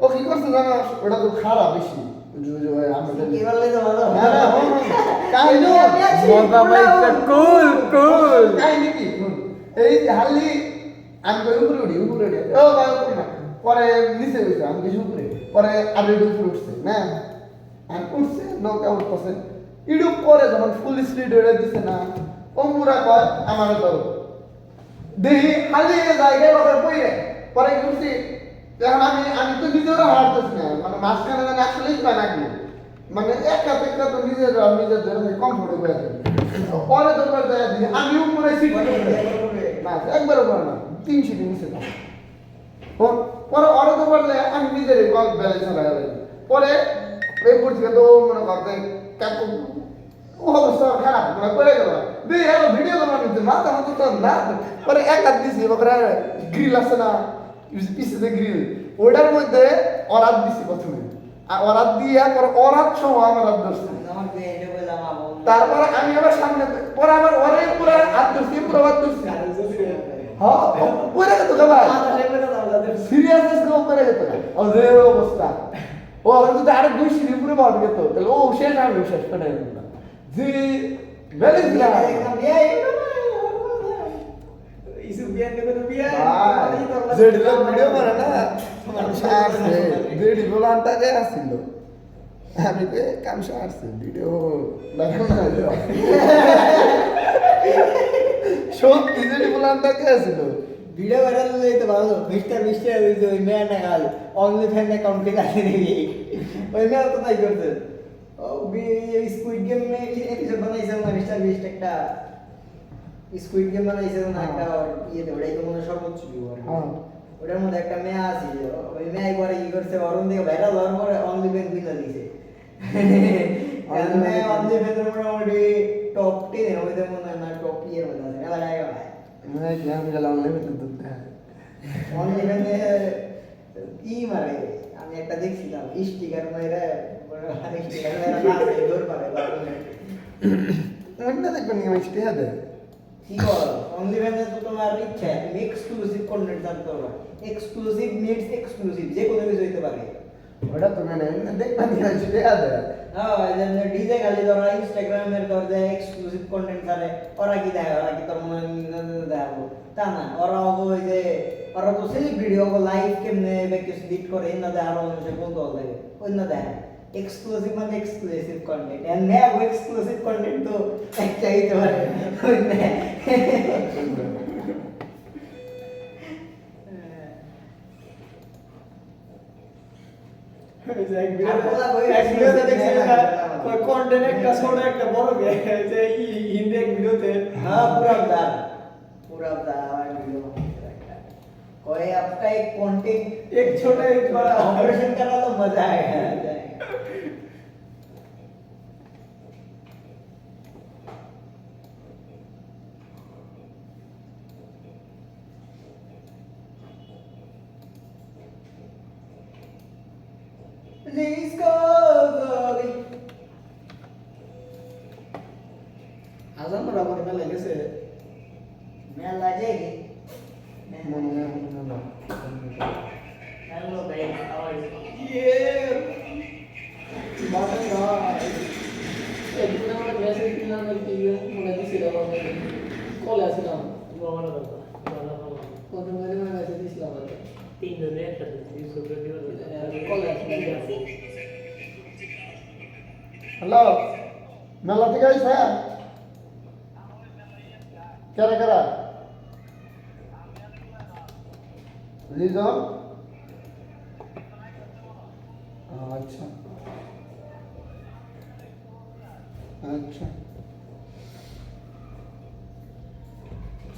S1: ও কি করছে জানো ওটা তো খারাপ বেশি আমাদের
S3: কি বললে তো ভালো
S1: না না কাহিনী
S4: मौका भाई कूल कूल
S1: কাহিনী কি এই হালি আমি কই উপরে উঠি ও ভাই উপরে না পরে নিচে উঠছে আমি কিছু উপরে পরে আর একটু উপরে উঠছে না আর উঠছে নৌকা উঠছে ইডু পরে যখন ফুল স্পিড হয়ে দিছে না অম্বুরা কয় আমার তো দেখি হালি জায়গায় ওখানে পড়ে পরে কি করছি এখন আমি তো নিজেরও হারতেছি না মানে মাঝখানে মানে আসলেই পায় না কি মানে একা তো নিজের ধরে কমফোর্টেবল আছে পরে তো করে দেয় দিই আমি উপরে সিট না একবার উপরে না 3 সিট নিচে না পরে অরে তো করলে আমি নিজের ব্যালেন্স হারাই পরে এই পর থেকে তো মনে করতে কাকু ও অবস্থা খারাপ মানে পড়ে গেল দিয়ে এলো ভিডিও বানানো নিতে মাথা মতো তো না পরে এক হাত দিছি ওখানে গ্রিল আছে না পিছনে গ্রিল ওটার মধ্যে অরাত দিছি প্রথমে আর অরাত দিয়ে পরে অরাত সহ আমার হাত ধরছে
S3: আমার বেডে বললাম আমা
S1: তারপরে আমি আবার সামনে পরে আবার ওরে পুরো হাত ধরছি পুরো হাত ধরছি হ্যাঁ পরে গেতো তো ভাই সিরিয়াসনেস গো পরে গেতো ও যে অবস্থা ও আর যদি আরেক 2 সিঁড়ি উপরে বাড় গেত তাহলে ও শেষ আমি শেষ করে না যে ব্যালেন্স না
S3: একদম বিয়ে ইসু বিয়ে নেবে তো বিয়ে
S1: জেডি লোক ভিডিও করে না আসছে জেডি বলানটা যে আসছিল আমি কে কাম আসছে ভিডিও দেখো না সত্যি জেডি বলানটা কে আসছিল
S3: ভিডিও ভাইরাল হয়ে তো ভালো মিস্টার ওই মেয়ে না গাল অনলি ফ্যান অ্যাকাউন্ট থেকে আসে নাকি ওই মেয়ে তো তাই করতে ও স্কুইড গেম মে এপিসোড বানাইছে না মিস্টার একটা স্কুইড গেম বানাইছে না একটা ইয়েতে ওটাই তো মনে সর্বোচ্চ ভিউ
S1: হ্যাঁ
S3: ওটার মধ্যে একটা মেয়ে আছে ওই মেয়ে একবার কি করছে অরুণ থেকে ভাইরাল হওয়ার পরে অনলি ফ্যান বিনা দিছে মেয়ে অনলি ফ্যানের মোটামুটি টপ 10 এর মধ্যে মনে হয় না টপ এর মধ্যে আছে মেলা জায়গা ভাই
S1: मैं क्या मुझे लाने में तो दुखता है
S3: অনলি ফ্যানে ই মারে আমি একটা দেখছিলাম স্টিকার মেরে স্টিকার মেরে না দৌড় পারে
S1: मुझे ना देखो नहीं मैं स्टे है
S3: কি বল অনলি ফ্যানে তো তোমার ইচ্ছা তুমি এক্সক্লুসিভ কন্টেন্ট জানতে পারবে এক্সক্লুসিভ মিটস এক্সক্লুসিভ যে কোনো কিছু হইতে পারে
S1: बड़ा तो मैंने देख पानी स्टे है
S3: হ্যাঁ যেন ডিজে খালি ধরো ইনস্টাগ্রামের ধর দেয় এক্সক্লুসিভ কন্টেন্ট ছাড়ে ওরা কি দেয় ওরা কি তোর মনে দেখাবো তা না ওরা ওই যে ওরা তো সেলিব্রিটি ওগো লাইভ কেমনে কিছু ডিট করে না দেয় আরো মানুষের বলতে হবে ওই না দেয় এক্সক্লুসিভ মানে এক্সক্লুসিভ কন্টেন্ট এন্ড নেও এক্সক্লুসিভ কন্টেন্ট তো একটা হইতে পারে ওই না
S2: কন্টেন্ট একটা ছোট একটা বড় যে হিন্দি এক ভিডিওতে
S3: हाँ पूरा बता हमारे वीडियो में कोई आपका एक कंटेंट
S2: एक छोटा एक बड़ा
S3: ऑपरेशन करा तो मजा आएगा ডিসকভারি
S2: আজান ধরা করে মেলা গেছে
S3: মেলা যাই
S1: মনে হয় মনে না
S3: hello guys how are you
S2: ইয়ে বাবা ভাই একদিন আমরা মেসেজ দিলাম আর কি মনে দিছিলাম আমি কলে আসলাম কত মেরে মেসেজ দিছিলাম আর
S6: তিনজনে একসাথে ইউসুফের
S2: কলে আসলাম
S1: হ্যালো মেলা থেকে আইসা কারা কারা লিজন আচ্ছা আচ্ছা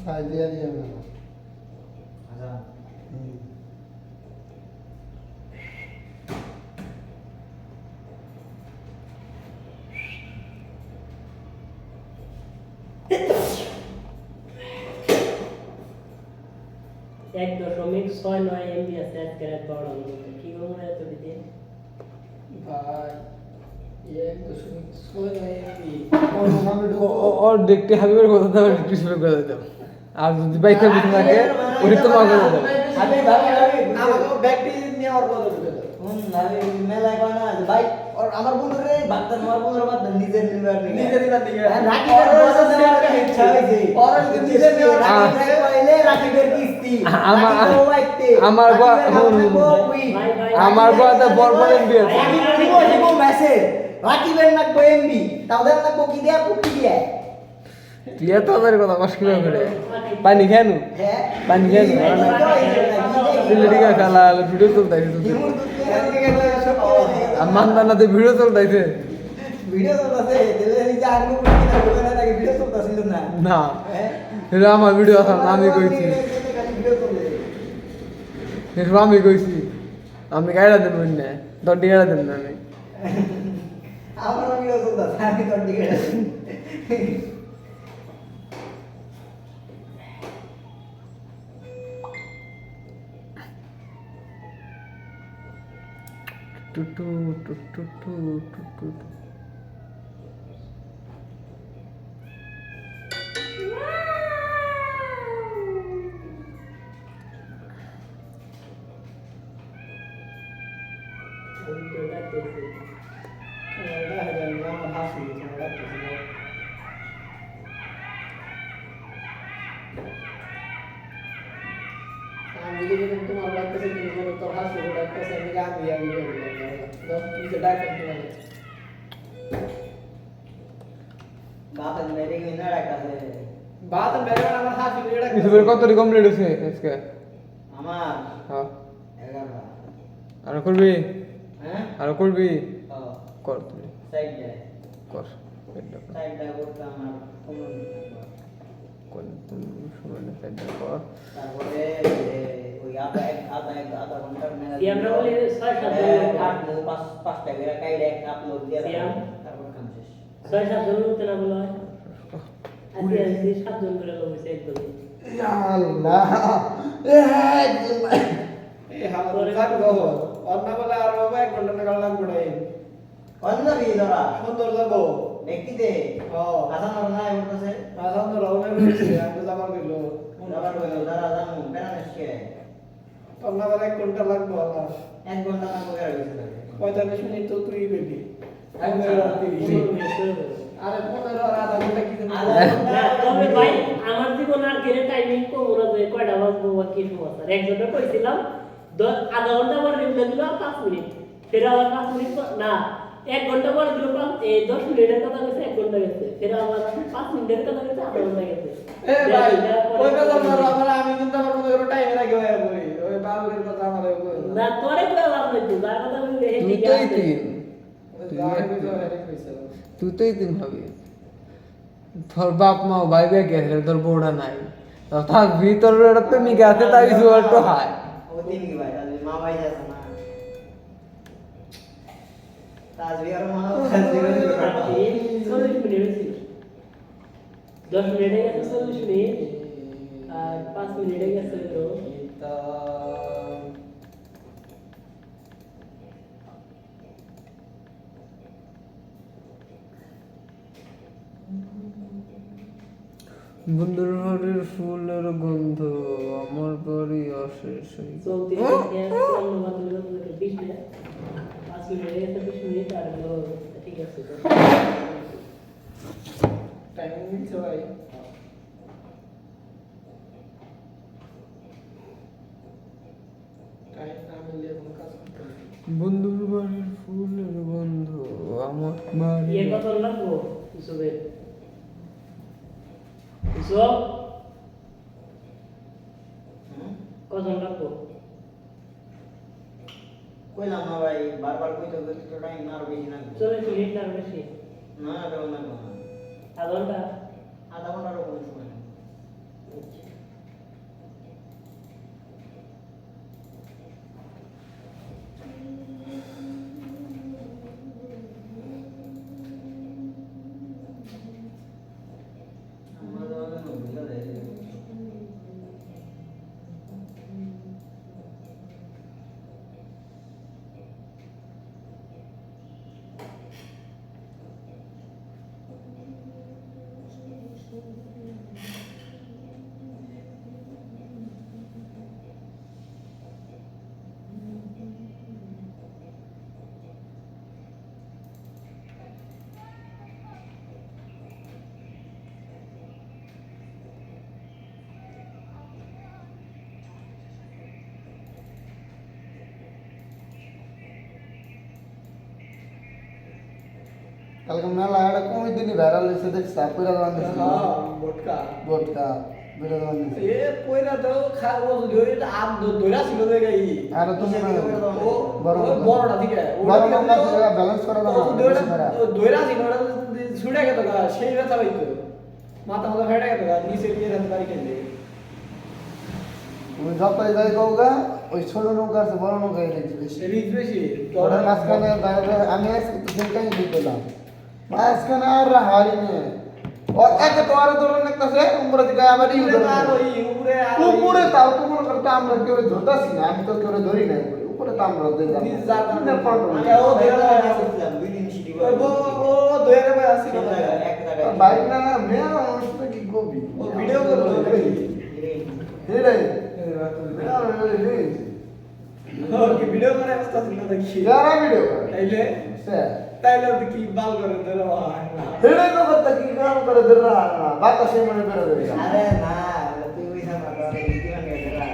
S1: সাইদিয়া দিয়ে মেলা
S3: আচ্ছা
S1: হুম
S6: এক দশমিক 6 এমবি আছে আজকের এক বারোটার মধ্যে কি করবো এত দিতে
S2: ভাই 1.6 এমবি
S4: ওর দেখতে হাবিবের কথা দাও একটু শুরু করে দাও আর যদি বাইকে বুঝে থাকে ওই তো মা করে দাও
S3: আমি ভাবি
S2: আমাকে ব্যাগটি নিয়ে আর কথা বলে দাও
S3: আমি মেলায় কয় না যে ভাই আর আমার বন্ধুরে বাদ আমার বন্ধুর বাদ নিজের নিবার নিগে
S2: নিজের নিবার নিগে।
S3: রাকিবের বয়সে নেওয়ার ইচ্ছা হইছে
S2: ওরা যদি নিজের নেওয়ার
S3: রাকিবের কইলে রাকিবের কিস্তি
S4: আমার-
S3: রাকিবের বাইতে
S4: আমার গো- আমার বাবা বরবরের বিয়ে
S3: রাকিবের নাকবো এমবি তাদের নাকবো কি দিয়া পুটি দিয়া
S4: তুই এত আমাদের কথা কষ্ট করে পানি খেয়ে নু
S3: হ্যাঁ
S4: পানি খেয়ে নু দিল্লি খেলা ভিডিও চলতেছে আর মান্দানাতে ভিডিও চলতেছে
S3: ভিডিও চলতেছে দিলে যা আনবো পুটি না দোকানে তাকে ভিডিও চলতেছিল না
S4: না
S3: হ্যাঁ
S4: এটা আমার ভিডিও আছে আমি কইছি
S3: ভিডিও চলে
S4: এটা আমি কইছি আমি গাইড়া দেব না দড়ি গাইড়া দেব না আমি
S3: আমার ভিডিও চলতেছে আমি তোর দিকে
S4: টু টু টু টু টু টু টু টু।
S6: আমি তো ডাকতেছি
S2: আমার হাসি তোমার ডাকতেছি আমি যদি তোমার ডাকতেছি তুমি বলো তোর হাসি ডাকতেছে আমি কিছু ডাকতেছি তোমাকে
S3: বাতান মেরে গিয়ে না রাখাছে
S2: বাদ মেরে আমার হাসি ডাকতেছে
S4: ইসবের কত কমপ্লিট হয়েছে আজকে
S3: আমার
S4: হ্যাঁ
S3: 11
S4: আর করবি
S3: হ্যাঁ
S4: আর করবি
S3: ও
S4: কর তুমি
S3: সাইড যায়
S4: কর এটা কর।
S3: সাইডটা করতে আমার 15 মিনিট লাগবে
S4: কর তুমি সময় না সাইড কর
S3: তারপরে ওই আধা ঘন্টার মেলা
S6: কি আমরা বলি 6-7
S3: কাটবো পাঁচটা করে কাইলে একটা আপলোড দিয়ে
S6: সিয়াম।
S3: তারপর কাম শেষ
S6: 6-7 জন উঠতে না বলা হয় আজকে 7 জন করে লোক হয়েছে একদমই
S1: আল্লাহ
S2: এই হাত লাগবো অন্য বলে আর বাবা 1 ঘন্টা টাকা লাগবে না
S3: অন্যরি ধরা
S2: সুন্দর যাবো
S3: ব্যক্তিতে
S2: ও
S3: আসান ওর না উঠতেছে
S2: আসাম তো রওনা করেছে আমি তো যাবার গেল
S3: আবার ধরা জানো বেড়ানেসকে
S2: অন্য বলে 1 ঘন্টা লাগবে আল্লাহ
S3: 1 ঘন্টা না করে গেছে
S2: 45 মিনিট তো তুই কইবি আরে 15 আর আধা ঘন্টা কি জানি
S6: তবে ভাই আমার জীবন আর গেলে টাইমিং কম ওরা যে কয়টা বাজবো বা কি সমস্যা একজনটা কইছিলাম আধা ঘন্টা পর রিপ্লাই দিল 5 মিনিট ফের আবার 5 মিনিট না 1 ঘন্টা পর দিল 10 মিনিটের কথা কইছে 1 ঘন্টা গেছে ফের আবার 5 মিনিটের কথা কইছে আধা ঘন্টা গেছে
S2: এ ভাই ওই কথা বলো আমার আমি কিন্তু আমার মতো করে টাইম রাখি হয়ে পড়ি ওই বাবুরের কথা আমার
S6: না তোরে কই লাভ নাই তো যার কথা বলি হে
S4: তুই
S6: ঠিক
S4: তো
S6: আছে
S4: ইতিম তুই তো ইতিম হবি তোর বাপ মা ভাই বে গেছে তোর বউটা নাই তো থাক ভিতর একটা প্রেমিক আছে তাই কিছু একটু হায়
S3: ও তিন কি ভাই তাহলে মা ভাই যাচ্ছে না তাজবির মা তাজবির
S6: 40 মিনিট ছিল 10 মিনিটে গেছে 40 মিনিট আর 5 মিনিটে গেছে
S4: বন্ধুর ঘরের ফুলের গন্ধ আমার বাড়ি আসে সেই
S6: চলতে অন্য মাধ্যমে 20 মিনিট 5 মিনিট হয়ে গেছে 20 মিনিট আর হলো ঠিক আছে
S2: টাইমিং দিচ্ছে ভাই টাইম না মিললে কোনো কাজ করতে হবে না।
S4: বন্ধুর বাড়ির ফুলের গন্ধ আমার বাড়ি
S6: ইয়ে কত লাগবো ইসবের ইসব কত লাগবো
S3: কইলাম না ভাই বারবার কইতে হবে তো টাইম না আর বেশি না
S6: 40 মিনিট না বেশি
S3: না দেব না
S6: আধা ঘন্টা
S3: আধা ঘন্টারও কোনো সময় নেই আমাদের বুঝা যায়
S1: কালকে মেলা এটা কোন দিনই ভাইরাল হয়েছে দেখছ পুরা দান দিছে
S2: হ্যাঁ বটকা
S1: বোটকা পুরা দান দিছে
S2: এ পয়রা তো খাবো যদি এটা আম দইরা ছিল দেখে ই
S1: আর তুমি
S2: ও
S1: বড়
S2: বড়টা ঠিক আছে
S1: বড় লঙ্কা ব্যালেন্স করা দাও
S2: দইরা ছিল ওটা ছুটে গেত গা সেই ব্যথা হইতো মাথা মাথা ফেটে গেত গা নিচে গিয়ে রাতে বাড়ি খেলে
S1: তুমি যতই যাই কওগা ওই ছোট নৌকা আছে বড় নৌকা এসেছে বেশি
S2: রিচ বেশি
S1: ওটা মাঝখানে বাইরে আমি আজকে তো সেটাই দিলাম মাঝখানে আর হারি নে ও এক তো আর ধরুন একটা সে উপরে দিকে আমার ইউজার
S2: আর ওই উপরে আর
S1: উপরে তাও তো মনে করতে আমরা কেউ ধরতাছি না আমি তো কেউ ধরি নাই উপরে তো আমরা ধরে যাবো
S2: নিজ যার
S3: ও ধরে আসছিলাম দুই দিন সিটি
S2: ও দইরা ভাই আসছিল
S3: এক জায়গায়
S1: বাইক না না মেয়া মানুষটা কি কবি
S2: ও ভিডিও করলো
S1: হেরে
S2: কি ভিডিও করে অবস্থা ছিল দেখি
S1: যারা ভিডিও করে
S2: তাইলে
S1: সে
S2: তাইলে তো কি বাল করে ধরে ভাই
S1: হেরে তো করতে কি কাম করে ধরে না বাতাসে মনে করে ধরে
S3: আরে না তুই ওই সময় তো কি মানে গেলা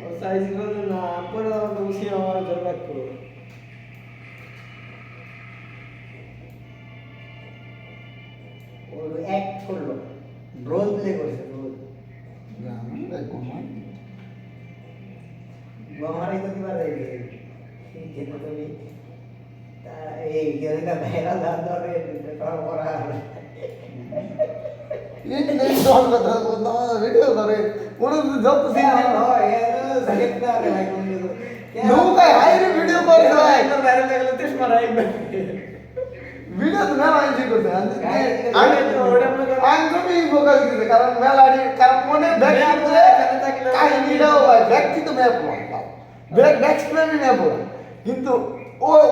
S2: ও সাইজ করে না পরে আমার তো উসি আমার জোর রাখো
S3: ও অ্যাক্ট করলো রোল প্লে করছে রোল গমারে তো কি বারে কিন্তু তুমি এই গেলা বেরা দাঁত ধরে করা
S1: এই নেই সব কথা বলতো ভিডিও করে কোন যত সিন নৌকা হাইরে ভিডিও করে ভাই
S2: বাইরে লাগলে তেজ মারা একবার
S1: ভিডিও তো মেলা এনজয় করতে আমি তুমি ফোকাস দিতে কারণ মেলাডি কারণ মনে ব্যক্তি কাহিনীটাও হয় ব্যক্তি তো ম্যাপ ব্যাকস্প্লেনই ম্যাপ কিন্তু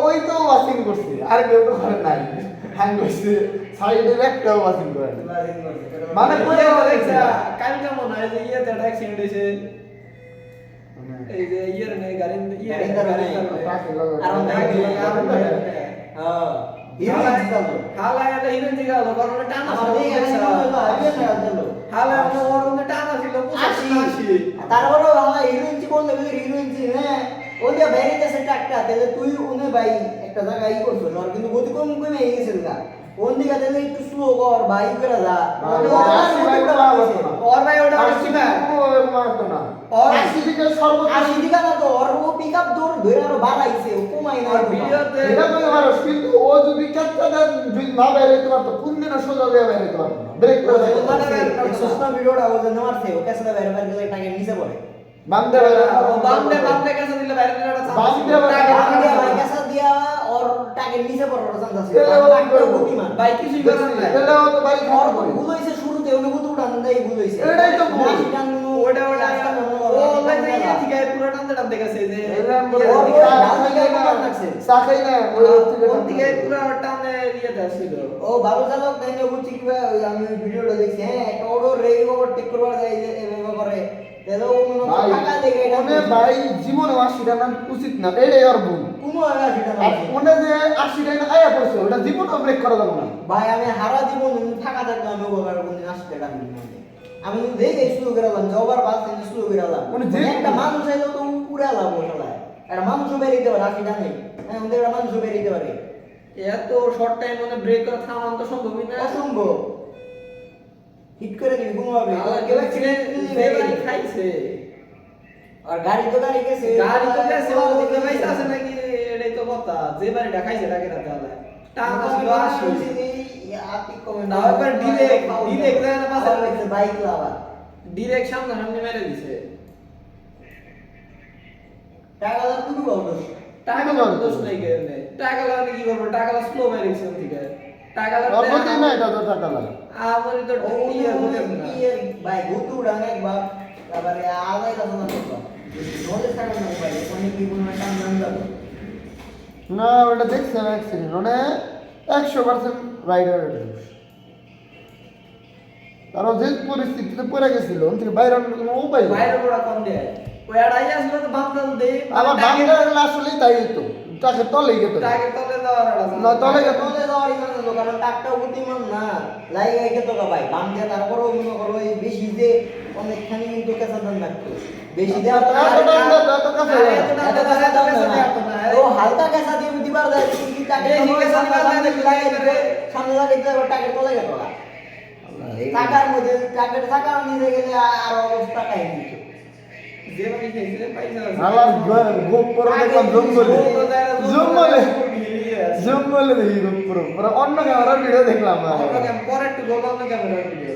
S1: ওই তো ওয়াচিং করছি আর কেউ তো করে নাই হ্যাং করছে সাইডে একটাও ওয়াচিং করে মানে কই দেখছে
S2: কাল কেমন হয় যে ইয়ে তেটা অ্যাক্সিডেন্ট হইছে এই যে ইয়ের নেই গাড়ি ইয়ে হালা এটা হিরোইন দিকে গেল কারণ টানা হালা আমরা ওর মধ্যে টানা ছিল 85
S3: তারপরে বাবা হিরোইন কোন লেভেলের হিরোইন হ্যাঁ ওই যে বাইরে গেছে একটা তাহলে তুই উনি ভাই একটা জায়গায় ই করছো আর কিন্তু গতি কম কমে গেছিল না কোন দিকে তাহলে একটু স্লো কর বাইক করে যা
S2: ওর ভাই ওটা আসছে না
S1: মারতো না
S2: ওর
S1: 80 দিকে সর্বোচ্চ
S3: 80 দিকে না তো ওর ও পিকআপ ধরে আরো বাড়াইছে ও কমাই না
S2: ভিডিওতে
S1: এটা তো আমার কিন্তু ও যদি কাটটা যদি না বাইরে যেতে পারতো কোন দিন সোজা দিয়ে বাইরে যেতে পারতো না ব্রেক করে
S3: সুস্না ভিডিওটা ও যে মারছে ও কেসে বাইরে বাইরে গেলে টাকে নিচে পড়ে
S1: বান্দে
S2: বামদে কাছে দিলে বাইরে দিলে
S1: বামদে
S3: কেসে গিয়া ওর টাকের নিচে পড়ার চান্স আছে
S1: এলে ও
S3: টাকটা বুদ্ধিমান
S2: ভাই কিছুই করার নাই
S1: তাহলে ও তো বাড়ি
S3: ওর
S1: খাওয়ার পরে
S3: ভুল হইছে শুরুতে অনুভূতি উঠান দেই ভুল হইছে
S1: এটাই তো ভুল।
S2: ওটা ও লাইনে ইয়ে ঠিক আছে পুরো টানতে গেছে যে
S1: এলাম বলে
S3: ওর
S1: চা
S3: ওই
S1: খাই না,
S3: ডাল লাগছে।
S1: চা খাই না, ওই
S2: ওর থেকে পুরো টানে ইয়েটা ছিল
S3: ও ভালো চালক তাই না বুঝছি কি ভাই, ওই আমি ওই ভিডিওটা দেখছি হ্যাঁ একটা ওড়ো রেগে ওভার টেক করবার যায় যে এভাবে করে তাহলে ও মনে হয়
S1: ভাই
S3: টাকা দেখে এটা
S1: ওনে ভাই জীবনে 80 টাকা উচিত না, এটাই ওর ভুল।
S3: কোনো আগে সেটা
S1: আর ওনে যে 80 টাকা আয়া পড়ছে ওটা জীবনে ব্রেক করা যাবে না।
S3: ভাই আমি হারা জীবন টাকা থাকলে আমি ওভার কোনদিন 80 টাকা দিই না আমি দেখে শুরু করে এলাম জবার বাস থেকে শুরু করে এলাম
S1: মানে যে-
S3: একটা মানুষ আইলো তো উড়ে এলাম ওখানে একটা মানুষও বেরিয়ে পারে 80 টাকা নেই হ্যাঁ ওদের একটা মানুষও বেরিয়ে পারে
S2: এত শর্ট টাইম মধ্যে ব্রেক করে থামান তো সম্ভবই না
S3: অসম্ভব হিট করে দিবি কোনোভাবে
S2: আল্লাহ
S3: কেউ
S2: কেউ খাইছে
S3: আর গাড়ি তো গাড়ি গেছে
S2: গাড়ি তো গেছে ও বলতে পাইছে আছে নাকি এটাই তো কথা যে বাড়ি দেখাইছে টাকে রাতে আল্লাহ টাকা ছিল আসি না একবার ডিরেক্ট যায় না পাশে
S3: বাইক লাবা
S2: ডিরেক্ট সামনে সামনে মেরে দিছে
S3: টাকা দাও তুমি বলো
S2: টাকা তো দোষ নাই কেন টাকা লাগে কি করব টাকা স্লো মেরে দিছে ওদিকে টাকা
S1: ওর প্রতি
S2: লাগে
S1: না এটা তো টাকা লাগে।
S2: আমারই তো ইয়ে হতে না
S3: ভাই গুতু উড়ান একবার তারপরে আলাই দাও না তো নলেজ থাকবে না ভাই অনেক কি কোনো একটা নাম যাবে
S1: না ওটা দেখছি আমি অ্যাক্সিডেন্ট মানে 100% রাইডারের দোষ। কারণ যে পরিস্থিতিতে পড়ে গেছিল ওন থেকে বাইরে আনার কোনো উপায় নেই।
S2: বাইরে বড় কম দেয় ওই আড়াই আসলে তো বাপ দাদু দেই
S1: আবার বাংলা গেলে আসলেই তাই হতো, তাকে তলেই গেত
S2: টাকে তলে দেওয়ার
S1: না তলে গেত
S3: নলে যাওয়ারই মানে তো কারণ টাকটা বুদ্ধিমান না লাগে গেছে তো ভাই বাম দিয়ে তারপরেও মনে করো এই বেশি যে অনেকখানি কিন্তু কেঁচা দান লাগতো বেশি দেওয়ার তো ও হালকা কেঁচা দিয়ে দিবার যায় কি টাকে সামনে লাগে টাকে তলে গেল টাকার মধ্যে টাকার টাকা নিতে গেলে আর অবস্থা কাহিনী
S2: যে বাড়ি খাইছে পয়সা
S1: আমার গোপর দেখলাম জঙ্গলে দেখি গোপর পুরো অন্য ক্যামেরার ভিডিও দেখলাম না।
S2: পরে একটু গোপন ক্যামেরা ভিডিও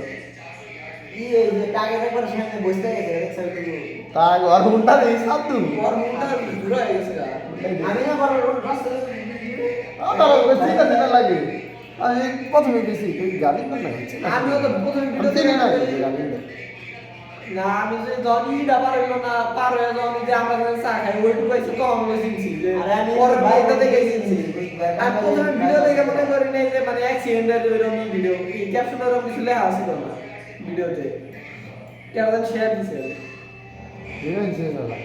S3: এই যে টাকে একবার সামনে বসতে গেছে দেখছো তুমি
S1: তা আর ঘন্টা দেই সাতু
S2: ওর মুখটা ঘুরে গেছে গা
S3: আমি না বড় রাস্তায়
S1: আমার বেশি কথা না লাগে আমি প্রথমে বেশি এই গাড়ি না হচ্ছে
S2: আমিও তো প্রথমে ভিডিও
S1: চিনি না
S2: দেখে
S1: গাড়ি
S2: না আমি যে জনিটা পার হইলো না পার হয়ে যাও যে আমরা যে চা খাই ওইটুকু এসে কম হয়েছি যে
S3: আরে আমি
S2: পরে
S3: বাইরে
S2: ভিডিওটা দেখে
S3: দেখেছি।
S2: গেছি আমি প্রথমে ভিডিও দেখে মনে করি নাই যে মানে অ্যাক্সিডেন্টের ওইরকম ভিডিও এই ক্যাপশনের কিছু লেখা আছিল না ভিডিওতে কেন শেয়ার দিছে
S1: বুঝেছি দাদা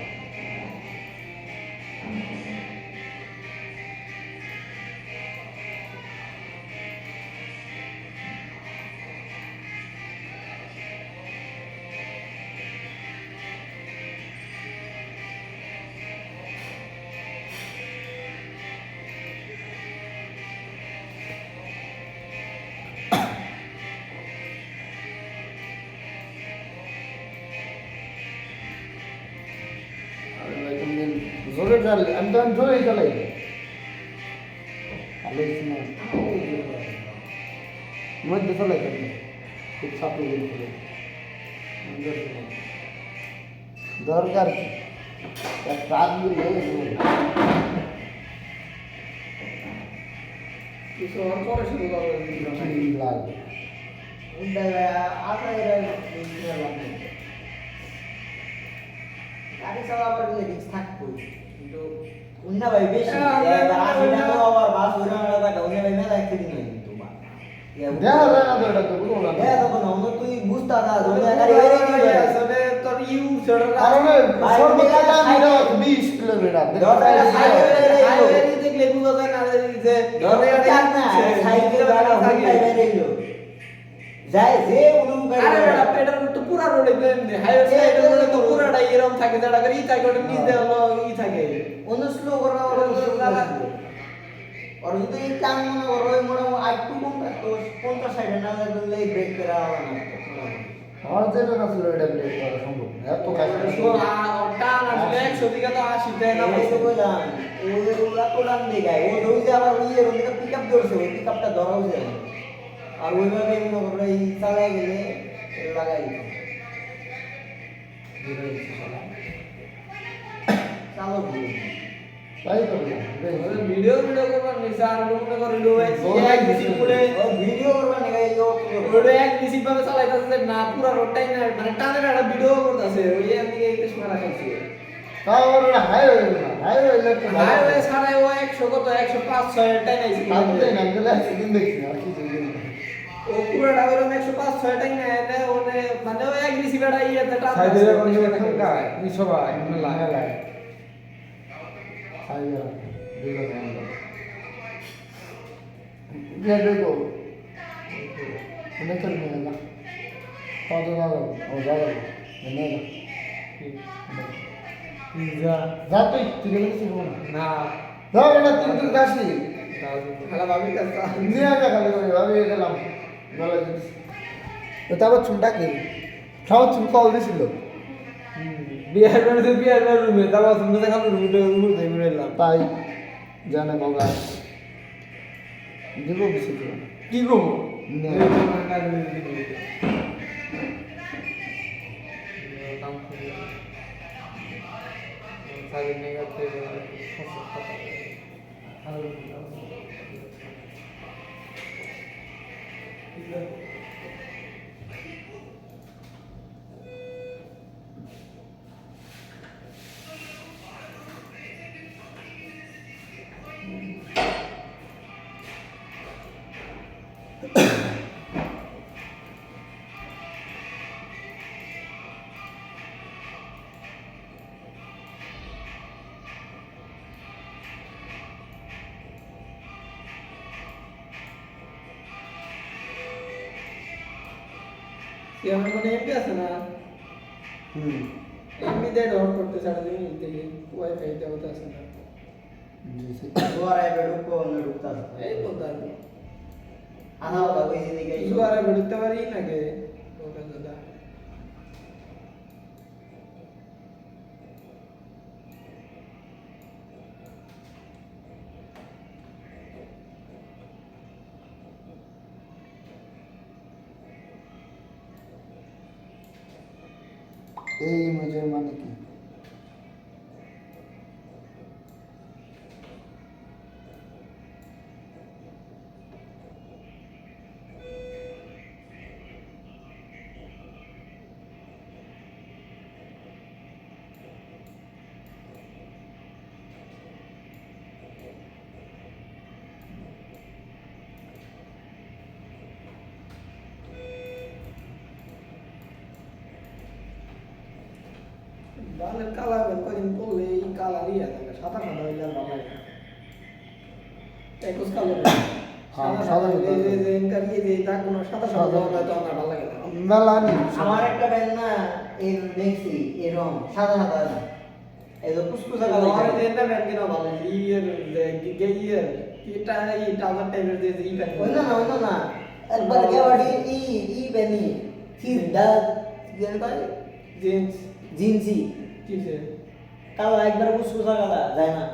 S1: জোরে চালাই আমি তো জোরেই চালাই মধ্যে চালাই খুব চাপে দরকার কি কাজ
S2: কিছু আর পরে শুরু করবে
S1: লাগে
S3: গাড়ি চালাবার রিস্ক থাকবো কিন্তু অন্য ভাই বেশি
S2: হ্যাঁ,
S3: এবার
S2: আমরা-
S3: 80 টাকা আবার বাস উড়ে মেলা টাকা অন্য ভাই মেলা একদিন নাই কিন্তু বা
S1: দেখা যায় না তো এটা তো কোনো না
S3: হ্যাঁ তখন অন্য তুই বুঝতে না অন্য গাড়ি বাইরে কি করে
S2: আসলে তোর ইউ ছেড়ে
S1: কারণে
S3: ভাই,
S1: সর্বোচ্চ
S3: এটা
S1: দাম
S3: সাইকেল-
S1: 20 কিলোমিটার
S3: দশ টাকা সাইকেল বেড়ে গেলো।
S2: হাইওয়ে দেখলে বুঝা যায় না যে
S3: ধরে টাক না সাইকেল গাড়ি হুন্ডাই বেড়ে গেল যায় যে অনুভব
S2: আরে বেটা পেডাল তো পুরা রোডে দেন হাইওয়ে সাইডে রোডে তো পুরাটাই এরকম থাকে যেটা করে ই থাকে ওটা নিচ দিয়ে হলো ই থাকে
S3: অন্য স্লো করা আর যদি টান মনে করো মোটামুটি আটটু কম থাকতো 50-60 না লাগলে ব্রেক করা হবে না
S1: আমার যেটা না ছিল এটা ব্রেক করা সম্ভব না এত কাজ
S2: টান আসলে 100 দিকে তো 80 দেয় না
S3: এই তো বললাম ওরা তো ডান দিকে ও দৌড়ে আবার ইয়ের ওদিকে পিকআপ ধরছে ওই পিকআপটা ধরা হয়েছে আর ওইভাবে মনে করো এই চালায় গেলে লাগাই দিত চালো
S1: তাই তো না
S4: ভিডিও করবার নিছে আর মনে করে লো এক দিছি বলে
S3: ও ভিডিও করবা নাকি এই
S4: ওটা এক দিছি ভাবে চালাইতাছে না পুরো রোডটাই না মানে টানে একটা ভিডিও করতেছে ওই এমনি এই তেজ মারা খাইছে
S1: তাও ওরা হাইওয়ে না হাইওয়ে ইলেকট্রিক
S4: হাইওয়ে ছাড়াই ও 100 কত 105 6 টাই নাইছে
S1: তাতে না গেলে একদিন দেখছি আর কিছু দিন
S4: ও পুরোটা হলো 105 6 টাই না এনে ওনে মানে ও এক দিছি বেড়া ইয়েতে টান
S7: সাইডে কোন জায়গা খায় এই সবাই মেলা
S1: হাইওয়ে দিলো না ये देखो मैं चल गया कौन जा रहा ओ जा रहा मैं
S7: পিজা
S1: जा तो तुझे नहीं सिखो
S7: না
S1: जा बेटा तुम काशी
S4: খালা ভাবি কাছে
S1: নিয়ে আগে খালি করে আমি গেলাম ভালো জিনিস তো তারপর চুনটা কি খাও চুন কল দিছিল
S7: বিয়ার রুমে তারপর তুমি তো খালি রুমে ঘুরে এলাম
S1: তাই জানে বাবা দিব বেশি
S7: কি গো
S1: না।
S4: কি আমার মনে এমপি আছে না
S1: হুম
S4: এমপি দিয়ে ডাউনলোড করতে ছাড়া দিন থেকে ওয়াইফাই দেওয়া আছে না
S1: জি
S3: दोबारा ये ढुको ना ढुकता
S4: এই বলতে আর
S3: आना होगा कोई जिंदगी का
S4: কিছু আর বেরোতে পারি না কে ওটা দাদা
S1: এই ইমেজের মানে কি
S4: বালের কালা বের কদিন করলে এই কালারই আছে সাদা সাদা হইলে আর ভালো লাগে না। একস কালার
S1: হ্যাঁ,
S4: সাদা
S1: সাদা
S4: সাদা এই যে
S1: সাদা।
S4: যে ইনকার এই যে তা কোনো সাদা সাদা হলে তো আমার ভালো লাগে না
S1: মেলা নি
S3: আমার একটা ব্যান্ড না এই দেখছি এরকম সাদা সাদা না এই যে কুসকুসা কালো
S4: আমার যে এটা ব্যান্ড কিনা ভালো লাগে ইয়ের যে ইয়ের এটা এই টাউজার টাইপের যে ই ব্যান্ড
S3: ওই না একবার গেওয়াডি ই বেনি সিদা যেন কয়
S4: জিন্স
S3: জিন্সি
S4: কিসে
S3: কালো একবার কুসকুসা কালা যায় না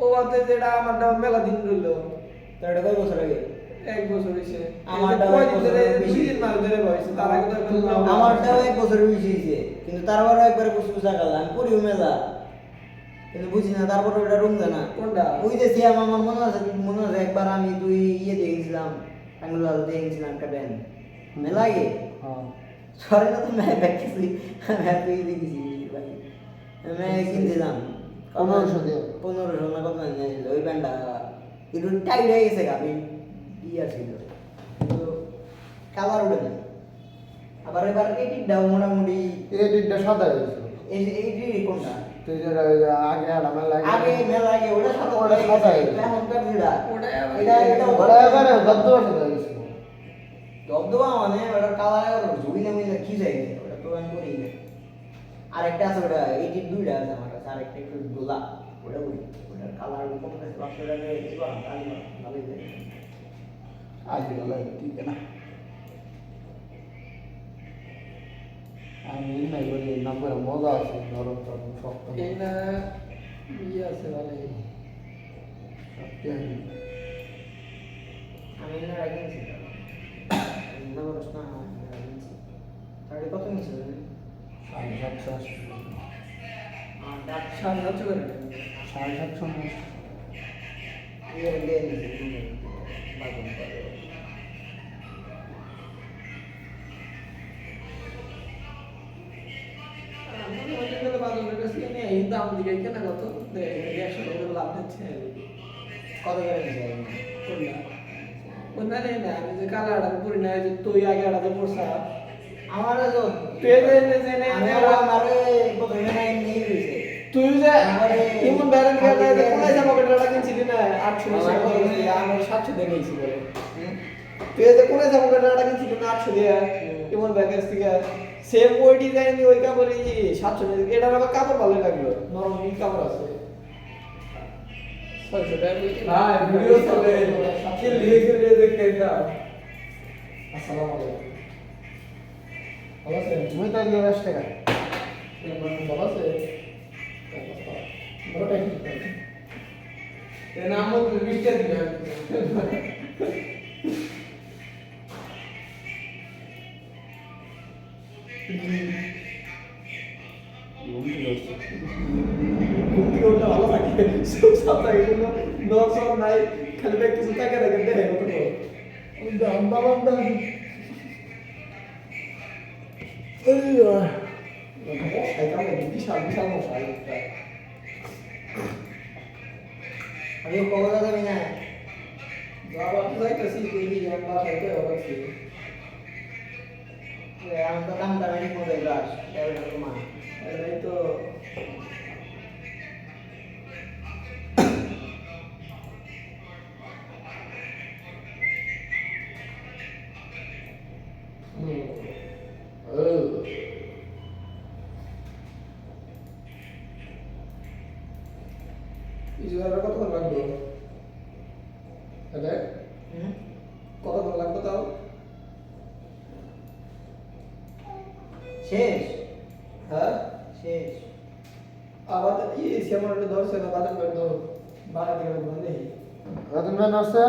S4: ও আতে যেটা আমার মেলা দিন রইলো
S3: তো এটা কয় বছর আগে
S4: এক বছর হইছে
S3: আমারটা
S4: কয়
S3: এক
S4: দিন
S3: বছর
S4: ধরে
S3: বেশি।
S4: 2 দিন মাস ধরে বয়স তার আগে তো
S3: আমারটাও এক বছর বেশি হয়েছে কিন্তু তারপরে একবার কুসকুসা কালা আমি পরিও মেলা কিন্তু বুঝি না তারপরে ওটা রুম না
S4: কোনটা
S3: ওই যে সিয়াম আমার মনে আছে একবার আমি তুই ইয়ে দেখেছিলাম টাঙ্গুলাল দেখেছিলাম একটা ব্যান্ড মেলা আগে
S1: হ্যাঁ
S3: সরে না তো मैं দেখেছি मैं তুই দেখেছি ভাই मैं কিনছিলাম
S1: 1500 দিয়ে
S3: 1500 না কত নিয়েছিল ওই ব্যান্ডটা একটু টাইট হয়ে গেছে গাবি ইয়া ছিল কিন্তু কালার উঠে না আবার এবার এটিটাও মোটামুটি
S1: এডিটটা সাদা হয়েছিল
S3: এই কোনটা
S1: তুই যে আগে আর মেলা
S3: আগে মেলা আগে ওটা সাদা
S1: ওটা সাদা হয়ে গেছে।
S3: এখনকার যেটা
S4: ওটা
S3: এটা
S1: ওরা এবারে বদল হয়ে গেছে
S3: দবদবা মানে ওটা কালার ঝুড়ি না মিলে কি যায় ওটা তো আমি করি না আরেকটা আছে ওটা 82টা আছে আমার কাছে আরেকটা একটু গোলা ওটা করি ওটার কালার কম কাছে 500 টাকা দিবা তাহলে ভালোই যায়
S1: আজ ভালো ঠিক না আমি নাই বলি নাম্বার মজা আছে নরম নরম শক্ত
S4: এই না ইয়ে আছে ভালো
S3: আমি না রাখিছি না বলছ না রাখিছি তাহলে কত নিছিল
S1: সাড়ে 700
S3: আর ডাক
S4: সামনে করে
S1: 750 না
S3: ये ले लीजिए बाथरूम पर
S2: দাম দিকে কেনা কত 100 টাকা লাভ হচ্ছে
S3: কত করে নিছে
S2: কোনটা নেই না আমি যে কালা আড়া পরি না যে তুই আগে আড়াতে পড়ছা
S3: আমার তো
S2: পেজে জেনে
S3: আমারে প্রথমে নাই নেই রইছে
S2: তুই যে ইমন ব্যারেন গেলে যে কোনায় যাবো কেটা কিনছিলি না 800 টাকা আমার 700 দিয়ে নিয়েছি বলে তুই যে কোনায় যাবো কেটা কিনছিলি না 800 দিয়ে ইমন ব্যাগের থেকে সেম ওই ডিজাইন ওই কাপড়ই 700 এটা আবার কাপড় ভালো লাগলো নরম এই কাপড় আছে 600 টাকা
S7: হ্যাঁ ভিডিও চলে কি লিখে দেখতে দাও
S2: আসসালামু আলাইকুম ভালো আছেন
S1: তুমি তো 10 টাকা
S2: ভালো আছে বড় টাইম
S7: এর নাম মত 20 টাকা দিবে
S2: ঘুমটি ওটা ভালো থাকে সব সপ্তাহে কোনো নরসর নাই খালি ব্যাগ কিছু টাকা রেখে দেয় কত দাম দাম দাম বিশাল বিশাল মশাই
S3: আমি কবলা যাবে না
S2: যাওয়ার তো যাইতেছি দেখি আমরা সাথে অবশ্যই
S3: আমি তো কাম দাঁড়াই মোবাইল রাস এবার মা
S2: এই তো ইজুয়ার কতক্ষণ লাগবে এটা কতক্ষণ লাগবে তাও
S3: শেষ
S2: হ্যাঁ
S3: শেষ
S2: আমাদের সেমন একটা ধরছে না বাজার করে ধরো বাড়া দিকে বন্ধ নেই
S1: রতন ভাই নরছে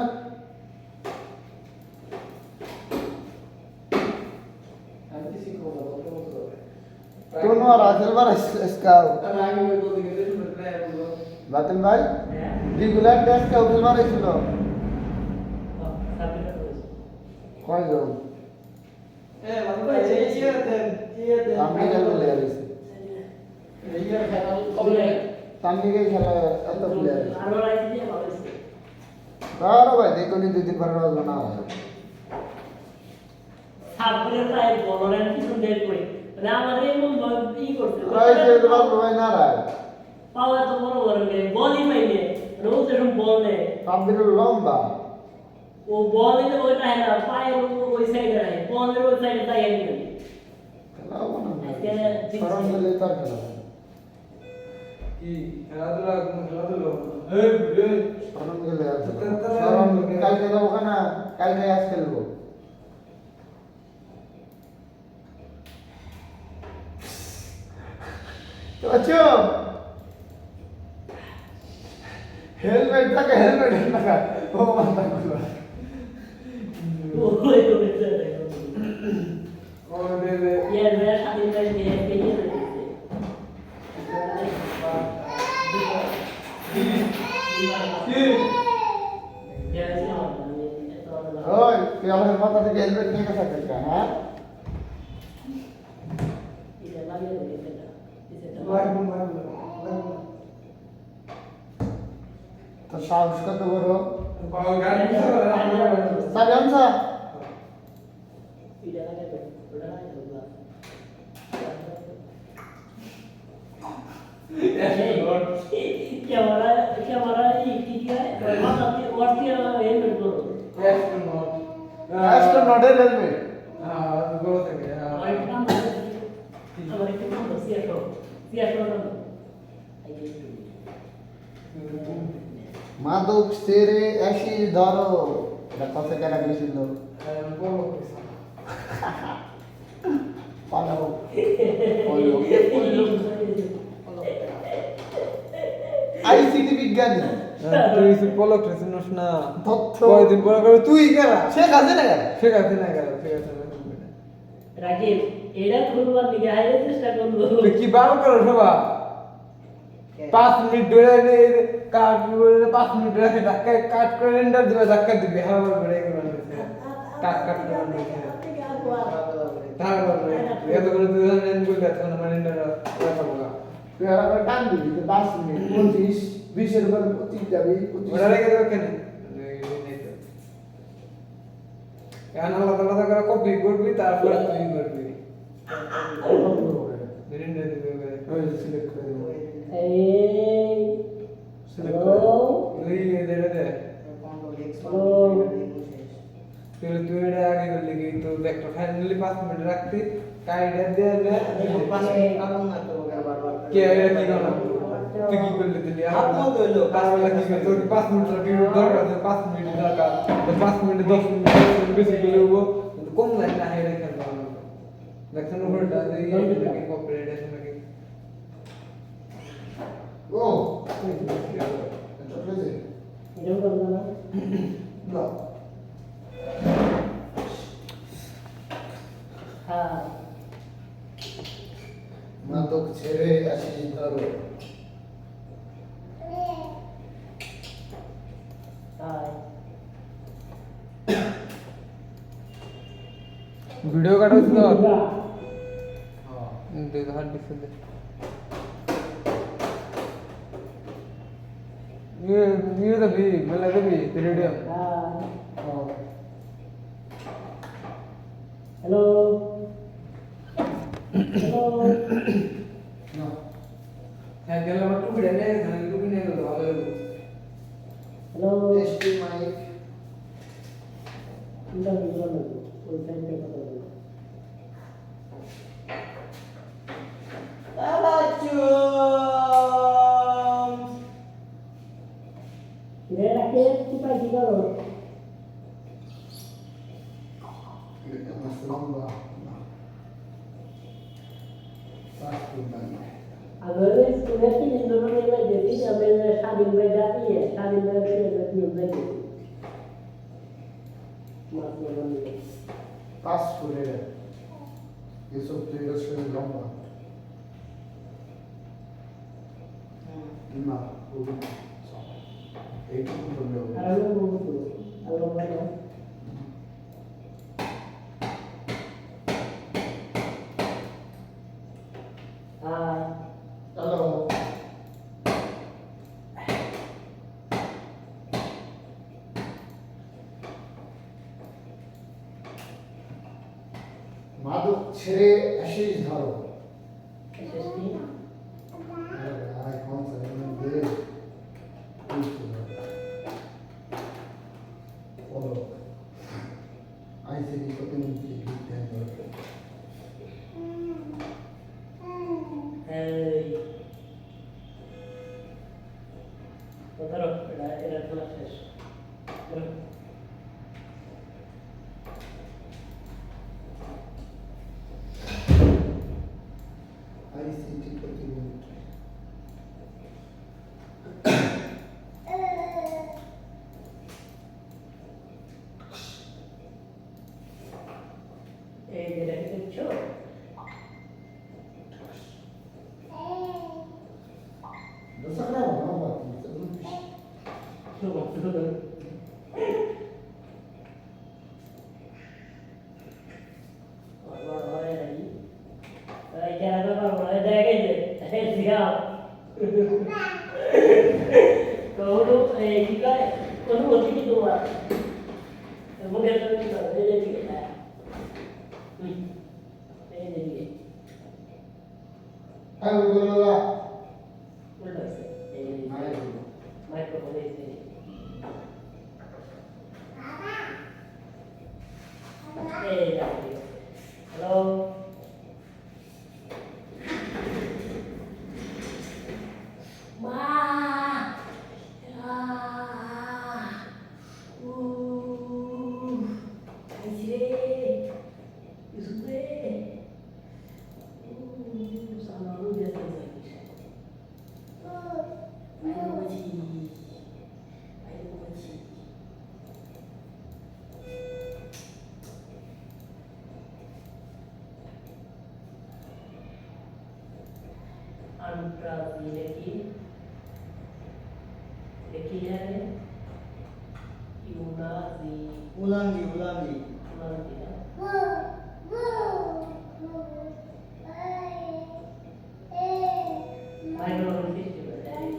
S2: আমি কিছু করবো না বলতে বলতে হবে
S1: কোন আর আজলবার স্কাউ
S2: আমি আগে ওই বলতে গেলে শুনে প্রায় বলবো
S1: রতন ভাই রেগুলার টেস্ট কাউকে মারাইছিল কয়জন
S2: বাবা ইয়েতে
S1: আমি কেন প্লেয়ার হইছে
S2: ইয়ার খেলা কবে
S1: তামিকে খেলা এত প্লেয়ার
S6: আরো রাইতে দিয়ে ভালো হইছে
S1: আরে ভাই দেখো নি 2 দিন পরে রাজব না
S6: সাবরে প্রায় বলরেন কিছু দেখ কই মানে আমাদের এমন ই করতে
S1: রাইছে তোমার ভাই না রাই
S6: পাওয়া তো বড় বড় গে বলই পাইলে রোজ এরকম বল নেই
S1: তামির লম্বা
S6: ও বল নিলে ওইটা হয় না পায়ের ওই সাইডে রাখে বলের ওই সাইডে তাই আমি
S1: খেলা না সরম দিলে তার খেলা
S7: কি খেলাধুলা খেলাধুলা এই এই
S1: সরম দিলে সরম কালকে যাবো না কালকে আজ খেলবো তো আচ্ছা হেলমেট থাকে হেলমেট থাকা ও মাথা খুলা
S6: ওই ওই সাইডে
S7: আমাদের
S6: ইয়ার বেলা স্বাধীন টাইম নিয়ে পেয়ে দিয়েছে
S7: কি
S1: ওই তুই আমার মাথা থেকে হেলমেট নিয়ে গেছে কালকে হ্যাঁ তো সাহস কত বড়
S7: গাড়ি
S1: সাবি আনসা
S6: ক্যামেরা ক্যামেরা কি है মাথাতে ওরতে হেলমেট করো
S1: আজকে নডেল হেলমেট
S7: হ্যাঁ বড় থাকে
S6: আমার একটা নাম আমার একটা নাম সিয়াটো সিয়াটো নাম
S1: মাদক সেরে এসি ধরো এটা কত টাকা করেছিল পালাও আইসিটি বিজ্ঞানী
S7: তুই পলক রেছিস না
S1: তথ্য
S7: কয়দিন পর করে তুই গেলা
S1: শেখ হাসিনা কেন
S7: ঠিক আছে না গেল ঠিক আছে
S6: রাকিব এরা খুলবার দিকে হাইরে চেষ্টা করবো
S7: তুই কি বার করো সবা 5 মিনিট ধরে কাট করে 5 মিনিট ধরে ধাক্কা কাট করে রেন্ডার দিবে ধাক্কা দিবে হাওয়া করে এগুলো কাট কাট করে তারপর এত করে 2000 বলে তখন আমার রেন্ডার রাখবো
S1: তুই আর আবার টান দিবি যে 5 মিনিট 25 20 এর পরে 25 যাবে 25
S7: ওটা রেখে দেবো কেন এখন আলাদা আলাদা করে কপি করবি তারপরে তুই করবি রেন্ডার দিবে
S1: ওই সিলেক্ট করে দেবো
S6: এই
S1: সিলেক্ট করে
S6: হ্যালো
S7: তুই এদের দে তুই তুই এটা আগে করলি কি তো একটা ফাইনালি 5 মিনিট রাখতি কাইডা দিয়ে দে কে এটা কি করলো তুই কি করলি দিলি
S3: হাত মত হইলো।
S7: তারবেলা কি করলি তোর 5 মিনিট দরকার 5 মিনিট দরকার 5 মিনিট 10 মিনিট বেশি করে হবো কম লাইন না হেরে খেলবো দেখছেন উপরটা এই কপিরাইট আছে নাকি
S1: ও এটা প্রেজে
S6: এরকম করবো না
S1: না
S6: হ্যাঁ
S1: মাদক ছেড়ে আসি ধরো
S6: হাই
S4: ভিডিও কাটাচ্ছ তো
S6: না
S4: দে হার্ড ডিস্ক দে ये तो भी मतलब भी রেডিয়াম
S6: হ্যালো হ্যালো
S1: না
S7: হ্যাঁ গেল আমার টুপিটা নিয়ে গেছে টুপি নিয়ে গেল ভালো লাগলো
S6: হ্যালো
S1: টেস্টি মাইক
S6: চিন্তা করবো না ওই সাইডে কথা বলবো রে রাখে কি পাই কি করো
S1: এটা মাছ লম্বা না পাঁচ ফুট
S6: अगर स्कूल की जिंदगी में मैं देती जब मैं शादी में जाती है शादी में फिर रहती हूँ मैं देती मास्टर बनी है
S1: পাঁচ ফুটের এসব তুই শরীর লম্বা না খুবই না। এইটুকু করলে হবে
S6: अरे मैं बोल दो अगर मैं हाय
S1: হ্যালো মাদক ছেড়ে আসিস ধরো
S6: एसएसटी
S1: আরে কোন সেকেন্ড দে বলো আইসিডি প্রতিমন্ত্রী বিজ্ঞান দরকার
S6: hey Otro, era todo eso.
S1: ICD প্রতিমন্ত্রী
S6: Era el show.
S1: Dosa kenapa? Kenapa? Ayo dulu
S6: Microphone ini. Halo. Ma. Anjir. Yusuke. Sama lu dia lagi. Ayo maci. Ayo maci. Antara lagi Iya, Yunasi,
S3: ulangi.
S6: Yunasi. Minority dari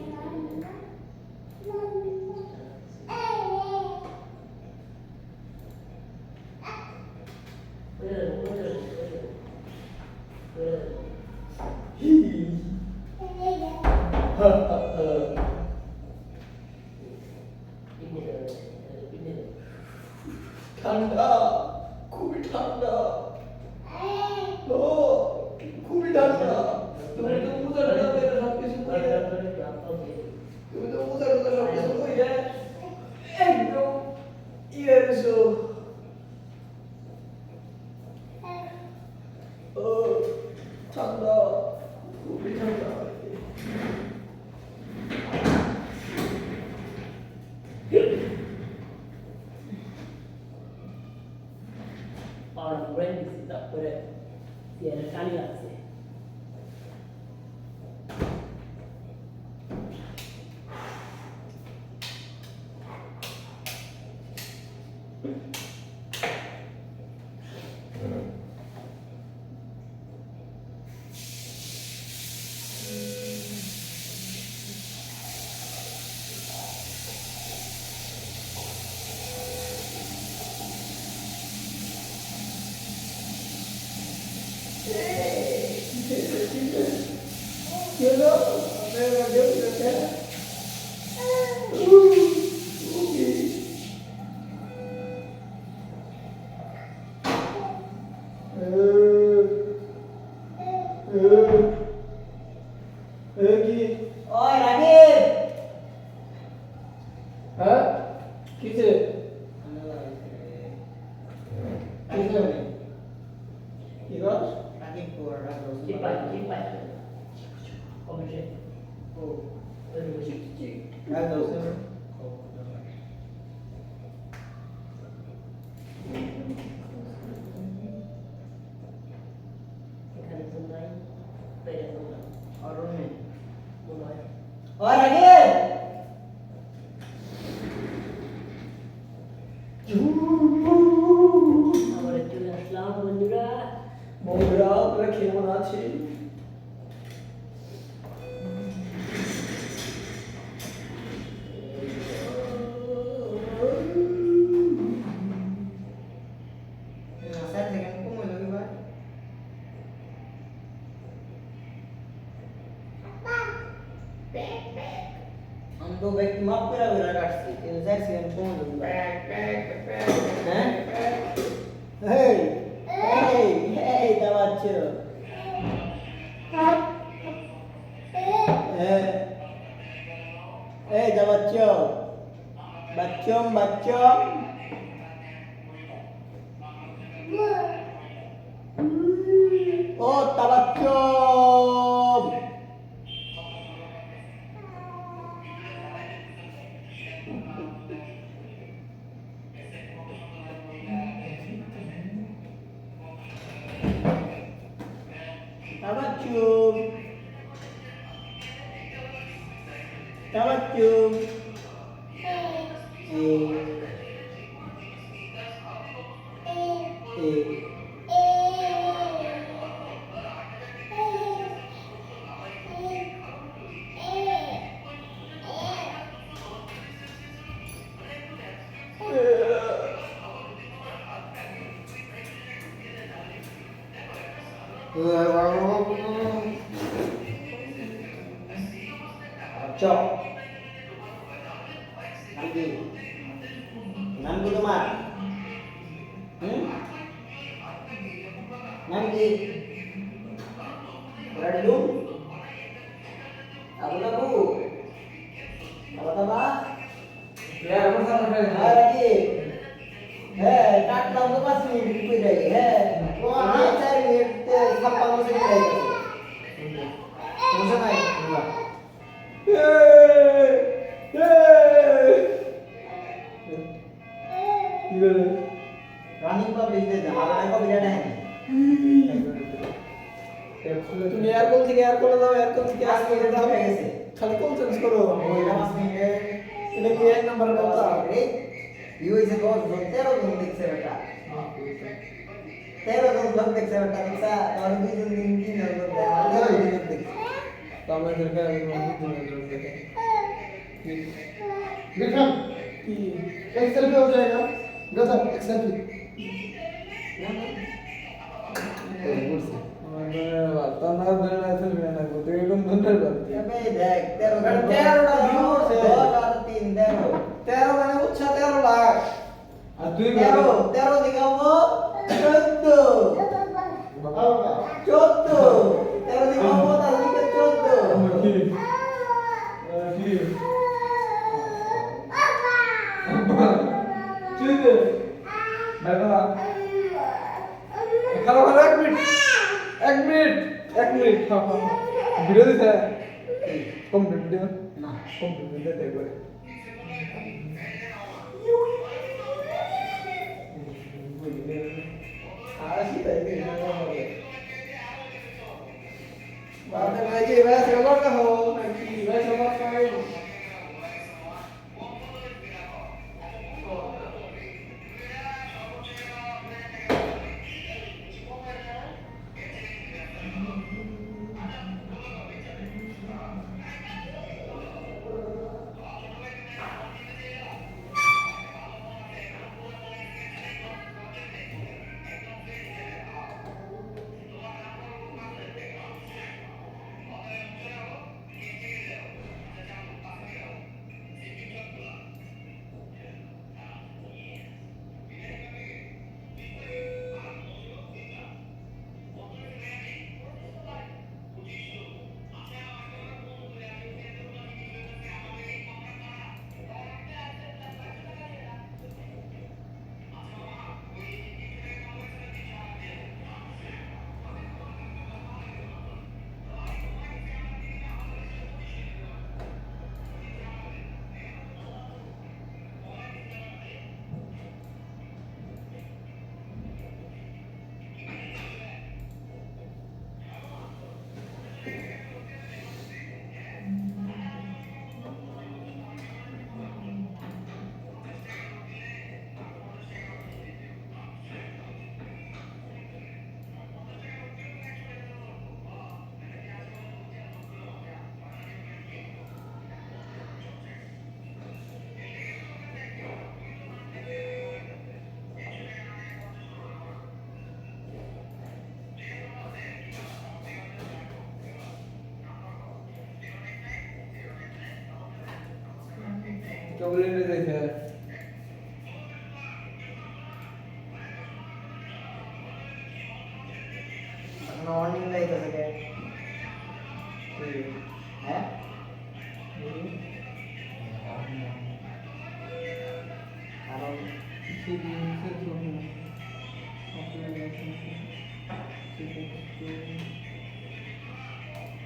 S6: ini
S2: ঠান্ডা খুবই ঠান্ডা ও খুবই ঠান্ডা তুমি তো মোজা টোজা পরে সব কিছু পরে তুমি তো মোজা টোজা সব কিছু পরে একদম ইয়ে দিছো ও ঠান্ডা খুবই ঠান্ডা
S6: orang brand di situ pada tiada kali lah sih.
S2: Hello, saya jauh sudah. Lagi.
S3: Oi, Radit.
S2: Hah? Kita. Kita ni. Kita.
S3: Radit pur, Radit.
S6: Cipai. Om sih.
S3: Oh,
S6: Terus cik.
S3: Radit.
S6: Ikan sungai, beda sungai.
S3: Arun ni.
S6: Mulai.
S3: Oi, Radit.
S6: Awal itu yang selalu menjura.
S2: বন্ধুরা আপনারা কেমন আছেন?
S3: Saya dengan kamu lagi pak. हम तो bag माफ करा हुआ काटती है सर से हम कौन लोग हैं हे दवाच्चो दवाच्चो बच्चों ओ तवच्चो Tabaccum. Cok. Nanti. Nanti teman. Nanti. Berada dulu. Apa tahu? Apa tahu?
S7: Ya, apa salah
S3: Lagi. Tak tahu tu pas ni pergi lagi. Ini cari ni siapa mesti lagi. Mesti naik. Running public दे दे हमारा को बिना है
S2: তুমি এয়ারকল থেকে এয়ারকল দাও এয়ারকল থেকে
S3: Last minute
S2: এয়ারকল দাও
S3: হয়ে গেছে।
S2: খালি কল চেঞ্জ করো
S3: वो 5 मिनट
S2: এটা কি এক নম্বরের কথা?
S3: ইউ হইছে 10 জন 13 জন দেখছে বেটা 13 জন লোক দেখছে বেটা দেখছা আর 2 জন 3 জন লোক দেখছে
S7: তো আমাদের কাছে দেখে
S1: দেখেন
S2: কি
S1: এক সেলফি हो जाएगा गजब एक सेल्फी
S7: তো না ধরে না চলবে না তুই এরকম ধন্যবাদ
S3: এবে দেখ 13 জন
S2: 13টা view আছে।
S3: 10 আর 3 13
S2: 13 মানে হচ্ছে 13 লাখ।
S7: আর তুই
S3: 13 13 দিগাবো 14 13 দিগাবো তার দিকে 14
S7: কি কি চুইতে বেটা খালো খালো 1 মিনিট 1 মিনিট 1 মিনিট ভিডিও দিছে কমপ্লিট ভিডিও
S3: না
S7: কমপ্লিট ভিডিও দেখবে
S2: আসি তাই কি বাবা ভাই যে ভাই সে কথা হো নাকি ভাই সব পাই
S7: কেবল এনে দেখে
S3: वार्निंग नहीं कर सके हैं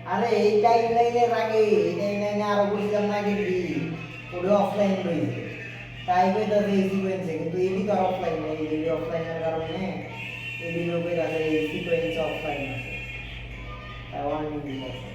S3: अरे এই টাইমলাইনের আগে এই টাইমলাইনে আরো বলছিলাম না কি পুরো অফলাইন রয়েছে তাই কইতা এই সিকোয়েন্সে কিন্তু এডি তো অফলাইন নেই এডি অফলাইনের কারণে এডি লোকের কাছে এই সিকোয়েন্স অফলাইন আছে তাই ওয়ার্নিং দিছে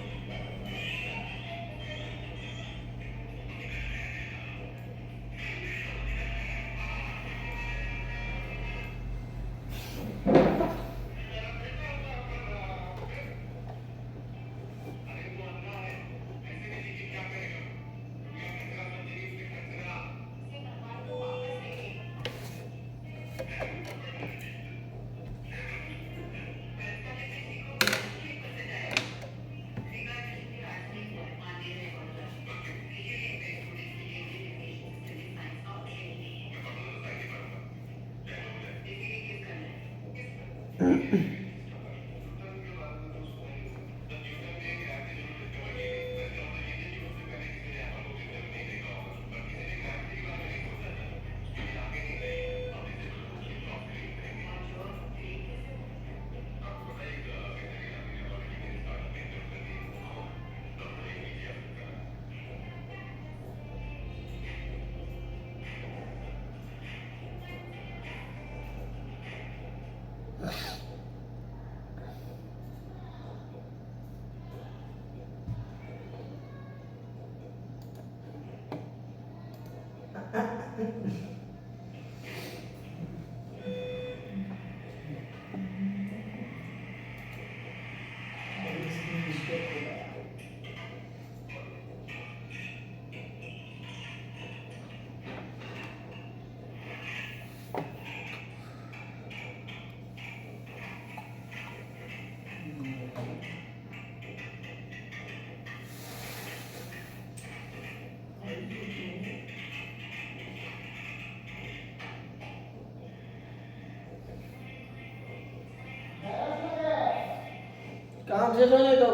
S2: কাম শেষ হয় নাই তো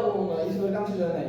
S2: স্কুলের কাম শেষ হয় নাই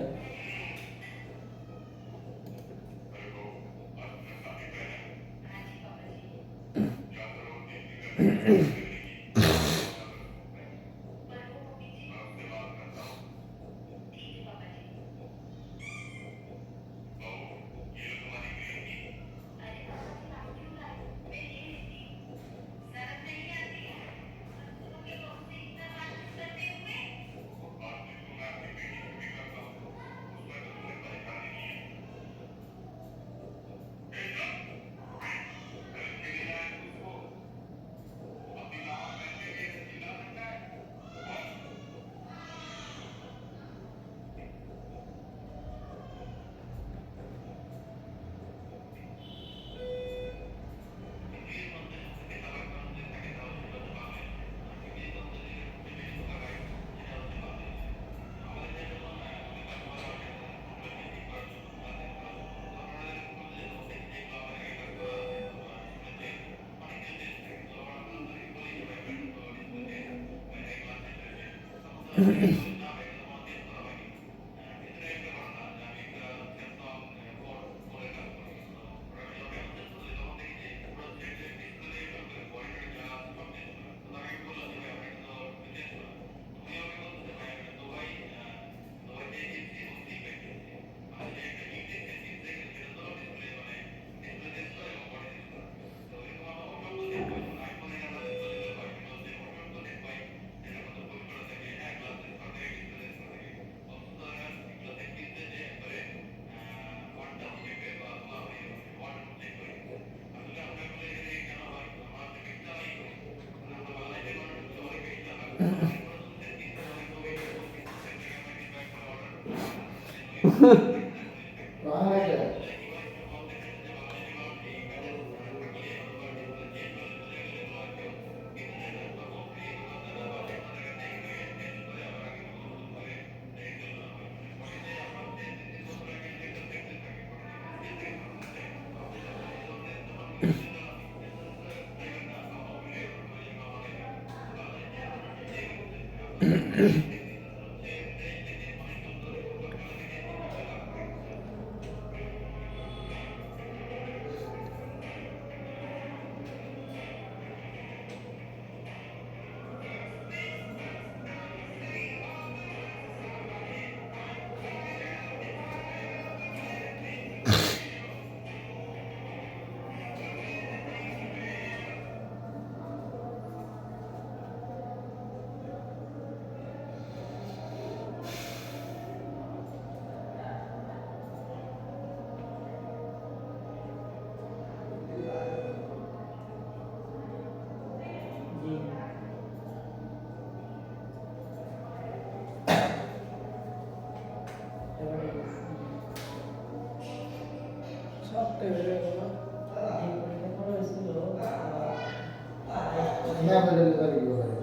S1: না বলে পারি কি বলে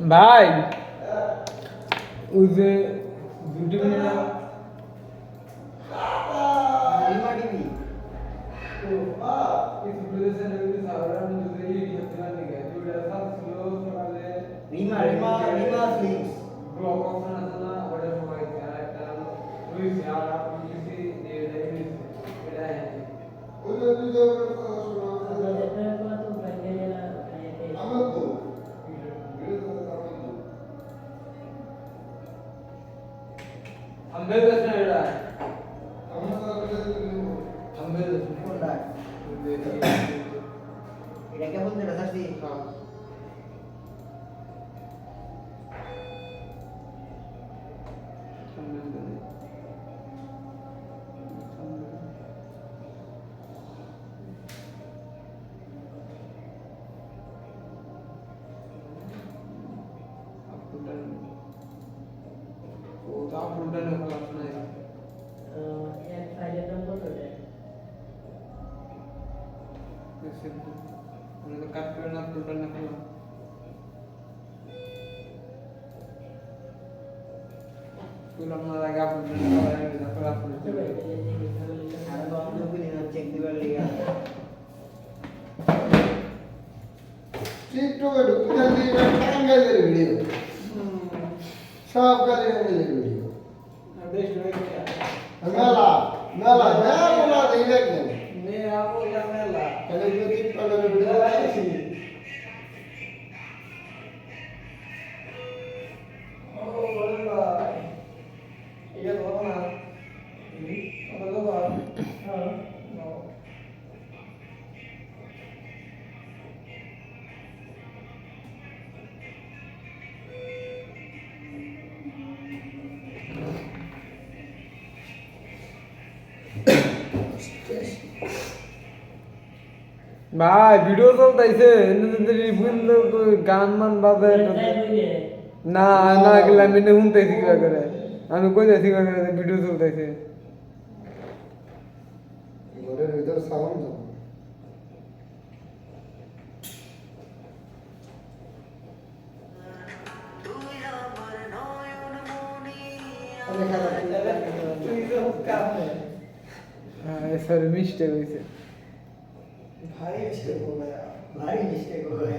S7: ভাই ওই যে দুটি minute
S3: Rima TV Rima Rima Rima films
S1: ওই তুই তো আমরা তো
S3: কোনটা এটা কেমন যেটা সাথী
S7: আমি তো কাট করে না পুরোটা না করলাম করলাম না আগে আপনাদের তারপর আপনাদের
S3: আর বন্ধ করি না চেক দিবার লিগা
S1: টিকটকে ঢুকতে গেলে টাঙ্গাইলের ভিডিও সব কাজে টাঙ্গাইলের ভিডিও
S7: বেশ রয়েছে
S1: মেলা মেলা মেলা এই দেখেন
S7: নে আপো জামেলা
S1: তাহলে টিকটকের ভিডিও আছে
S7: ও বলে ভাই এটা বলো না বলো ভাই হ্যাঁ নো ভাই ভিডিও চলতেছে গান মান বাজে না না গেলে আমি শুনতেছি কিবা করে আমি কই যাচ্ছি কিবা করে ভিডিও চলতেছে
S1: ঘরের ভিতর সাউন্ড
S7: সরি মিস্টেক হয়েছে
S3: ভারী মিস্টেক हो गया भारी मिस्टेक हो गया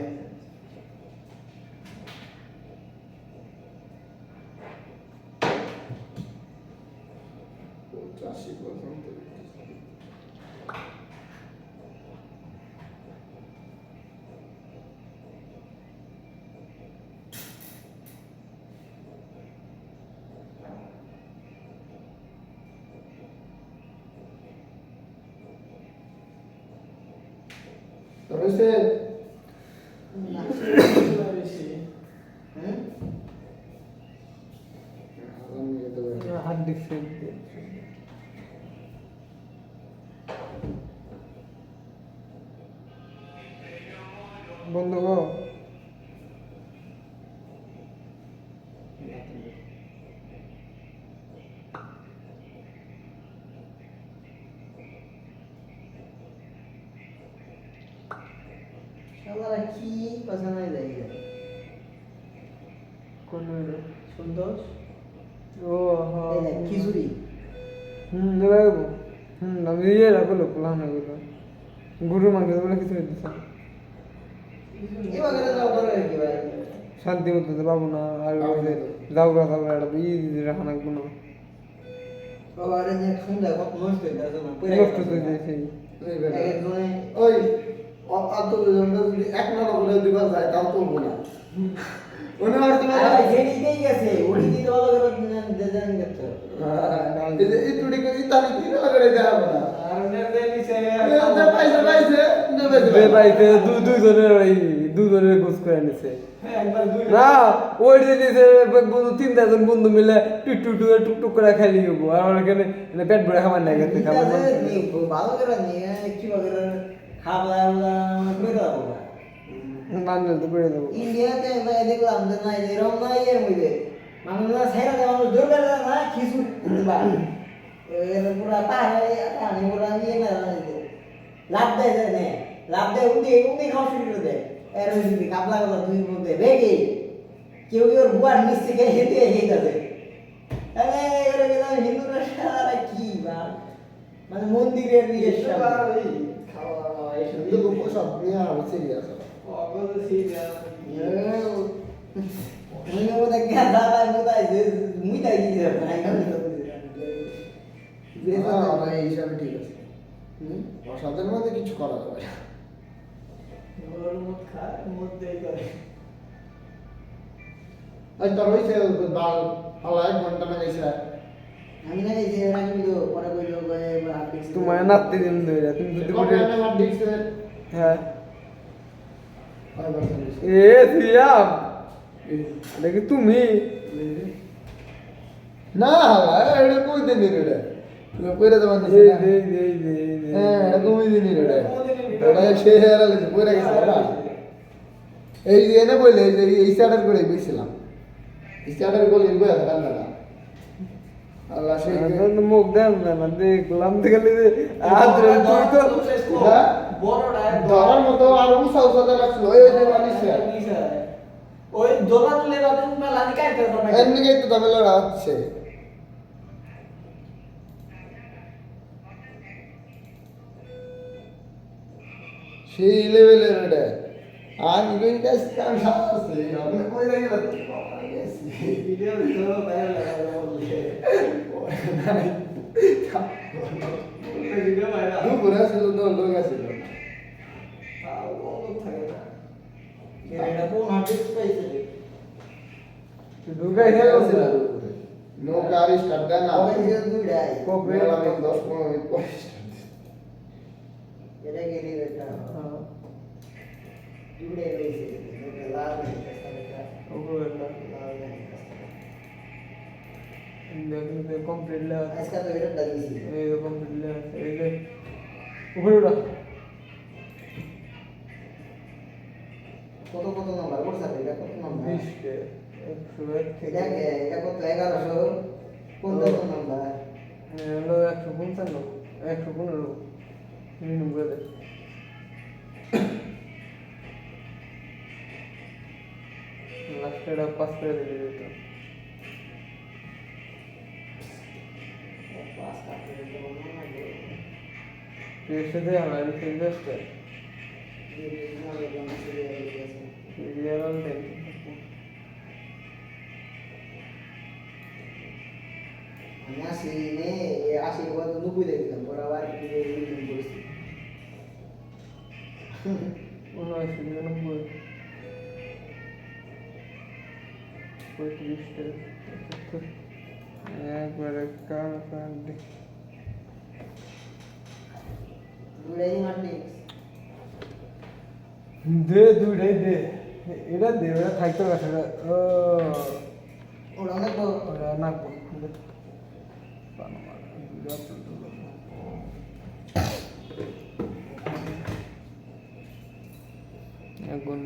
S1: রয়েছে
S7: হাত দিচ্ছে বন্ধু গো
S3: শালারা কি কথা নাই দেয়
S7: কোন
S3: সন্তোষ
S7: ও হ্যাঁ
S3: এই দেখ খিচুড়ি
S7: দেবো আমি ইয়ে রাখলো প্লান হলো গরু মাংস বলে কিছু দিচ্ছে
S3: এবার যাও করে কি ভাই
S7: শান্তি মতো পাবো না আর যাওয়া একটা ই রাখা লাগবো না
S3: বাবা আরে যে সুন্দর কত নষ্ট হয়ে যাচ্ছে না
S7: নষ্ট তো দিয়েছে
S3: একজনে
S1: ওই আন্তর্জাতিক যদি এক নাম্বার বলে দিবার যায় তাও তুলবো না উনি আর তোমার
S3: আরে জেনিতেই গেছে ওই দিতে ভালো করে দেন গেছে
S1: এই যে ইতুড়ি করে ইতালি কি করে দেখাবো না
S7: আর নেবে নিছে
S1: পাইছে পাইছে নেবে
S7: বে ভাইতে দুজনের গোস করে নিছে
S3: একবার দুই
S7: না ওই যে নিছে বন্ধু 3-4 বন্ধু মিলে টুক করে খেলি হবো আর ওখানে পেট ভরে খাবার নাই গেছে খাবার
S3: ভালো করে নিয়ে কি করে খাবার করে দাও
S7: মানলে তো করে দেবো
S3: ইন্ডিয়াতে দেখলাম যে না এরকম না এর মধ্যে মানুষরা ছেড়ে দেয় মানুষ জোর করে দেয় না খিচুড়ি দিবা এর পুরা পাহাড়ে পানি পুরা নিয়ে না লাভ দেয় দেয় নে লাভ দেয় উনি খাওয়া শুরু করে দেয় এর মধ্যে কাপলা কথা তুই বলতে বেগে কেউ কেউ বুয়ার নিচ থেকে হেঁটে যাবে আরে এবারে গেলাম হিন্দুরা সারা কি বা মানে মন্দিরের ইয়ে সব খাওয়া এসব
S1: কিন্তু সব নিয়ে আর serious
S3: Ini mau tak kaya dapat mau tak itu, mui tak ini dah, naik kami tak
S1: আমরা এই হিসাবে ঠিক আছে অসাধের মধ্যে কিছু করা যাবে না আর তোর হয়েছে ডাল হালা 1 ঘন্টা না গেছে
S3: আমি না এই যে রাখি দিও পরে কইলো গয়ে আপনি
S7: তোমার নাতি দিন ধরে তুমি যদি
S1: কবে
S7: করে
S1: আমার ডিক্সে
S7: হ্যাঁ
S1: আর বাস
S7: এ সিয়াম দেখি তুমি
S1: না হালা এটা কই দিন রে তুই কইরা দেব না হ্যাঁ এটা কই দিন রে এটা সে হেরা লাগে কইরা গেছে না এই যে এনে বলে এই স্টার্টার করে বইছিলাম স্টার্টার করে বই আছে রান্নাটা আল্লাহ সে
S7: মুখ দেন না দেখলাম দেখলে আজ তুই তো
S2: বড়টা
S1: ধরার মতো আর উঁচা উঁচা দেওয়া লাগছিল ওই ওই যে নিচে
S2: ওই দোলা তুলে বাদে মেলা নি কাইতে দাও
S1: এমনি তো ঝামেলা হচ্ছে সেই লেভেলের এটা আমি কই গেছি আমি সাথে আপনি কই রাখি না
S3: ভিডিও তো ভাইরাল লাগা বললে ভিডিও ভাইরাল
S1: দুপুরে ছিল তো লোক আছিল
S3: আর কোন থাকে না এটা কোন হার্ডিস পাইছে
S7: ঢুকাই
S1: ছিল দুপুরে নৌকা আর স্টার্ট দেন না
S3: ওই যে দুইটাই
S1: মেলা আমি 10-15 মিনিট পরে
S3: এটা গেলি এটা দুইটাই রয়েছে এটা লাল এটা
S7: ওগুলো
S3: লাল
S7: দেখতে কমপ্লিট লে
S3: আজকে তো এটা লাগিয়েছি
S7: এই যে কমপ্লিট লে এই যে উপরে উঠা
S3: কত কত নাম্বার WhatsApp এটা কত নাম্বার
S7: 20 কে 101
S3: এটা কে এটা কত 1100 কোন নাম্বার
S7: হলো 155 115 মিনিমাম করে লাস্টের পাস করে দিলে তো
S3: পাস কাটতে দিতে বলবো না
S7: এসে দে আমার ফিল্ডারটা ক্লিয়ার অল টাইম
S3: আমি আসি নে আসি কত 90 দেখলাম পরে আবার রিডিং করেছি
S7: 79 35 একবারে কার কার
S3: দুইটাই মারলিস
S7: দে দুটাই দে এটা দে ওটা থাকতে পারছে না ও
S3: ওরা অনেক বড়
S7: ওটা নাকবো এক ঘন্টা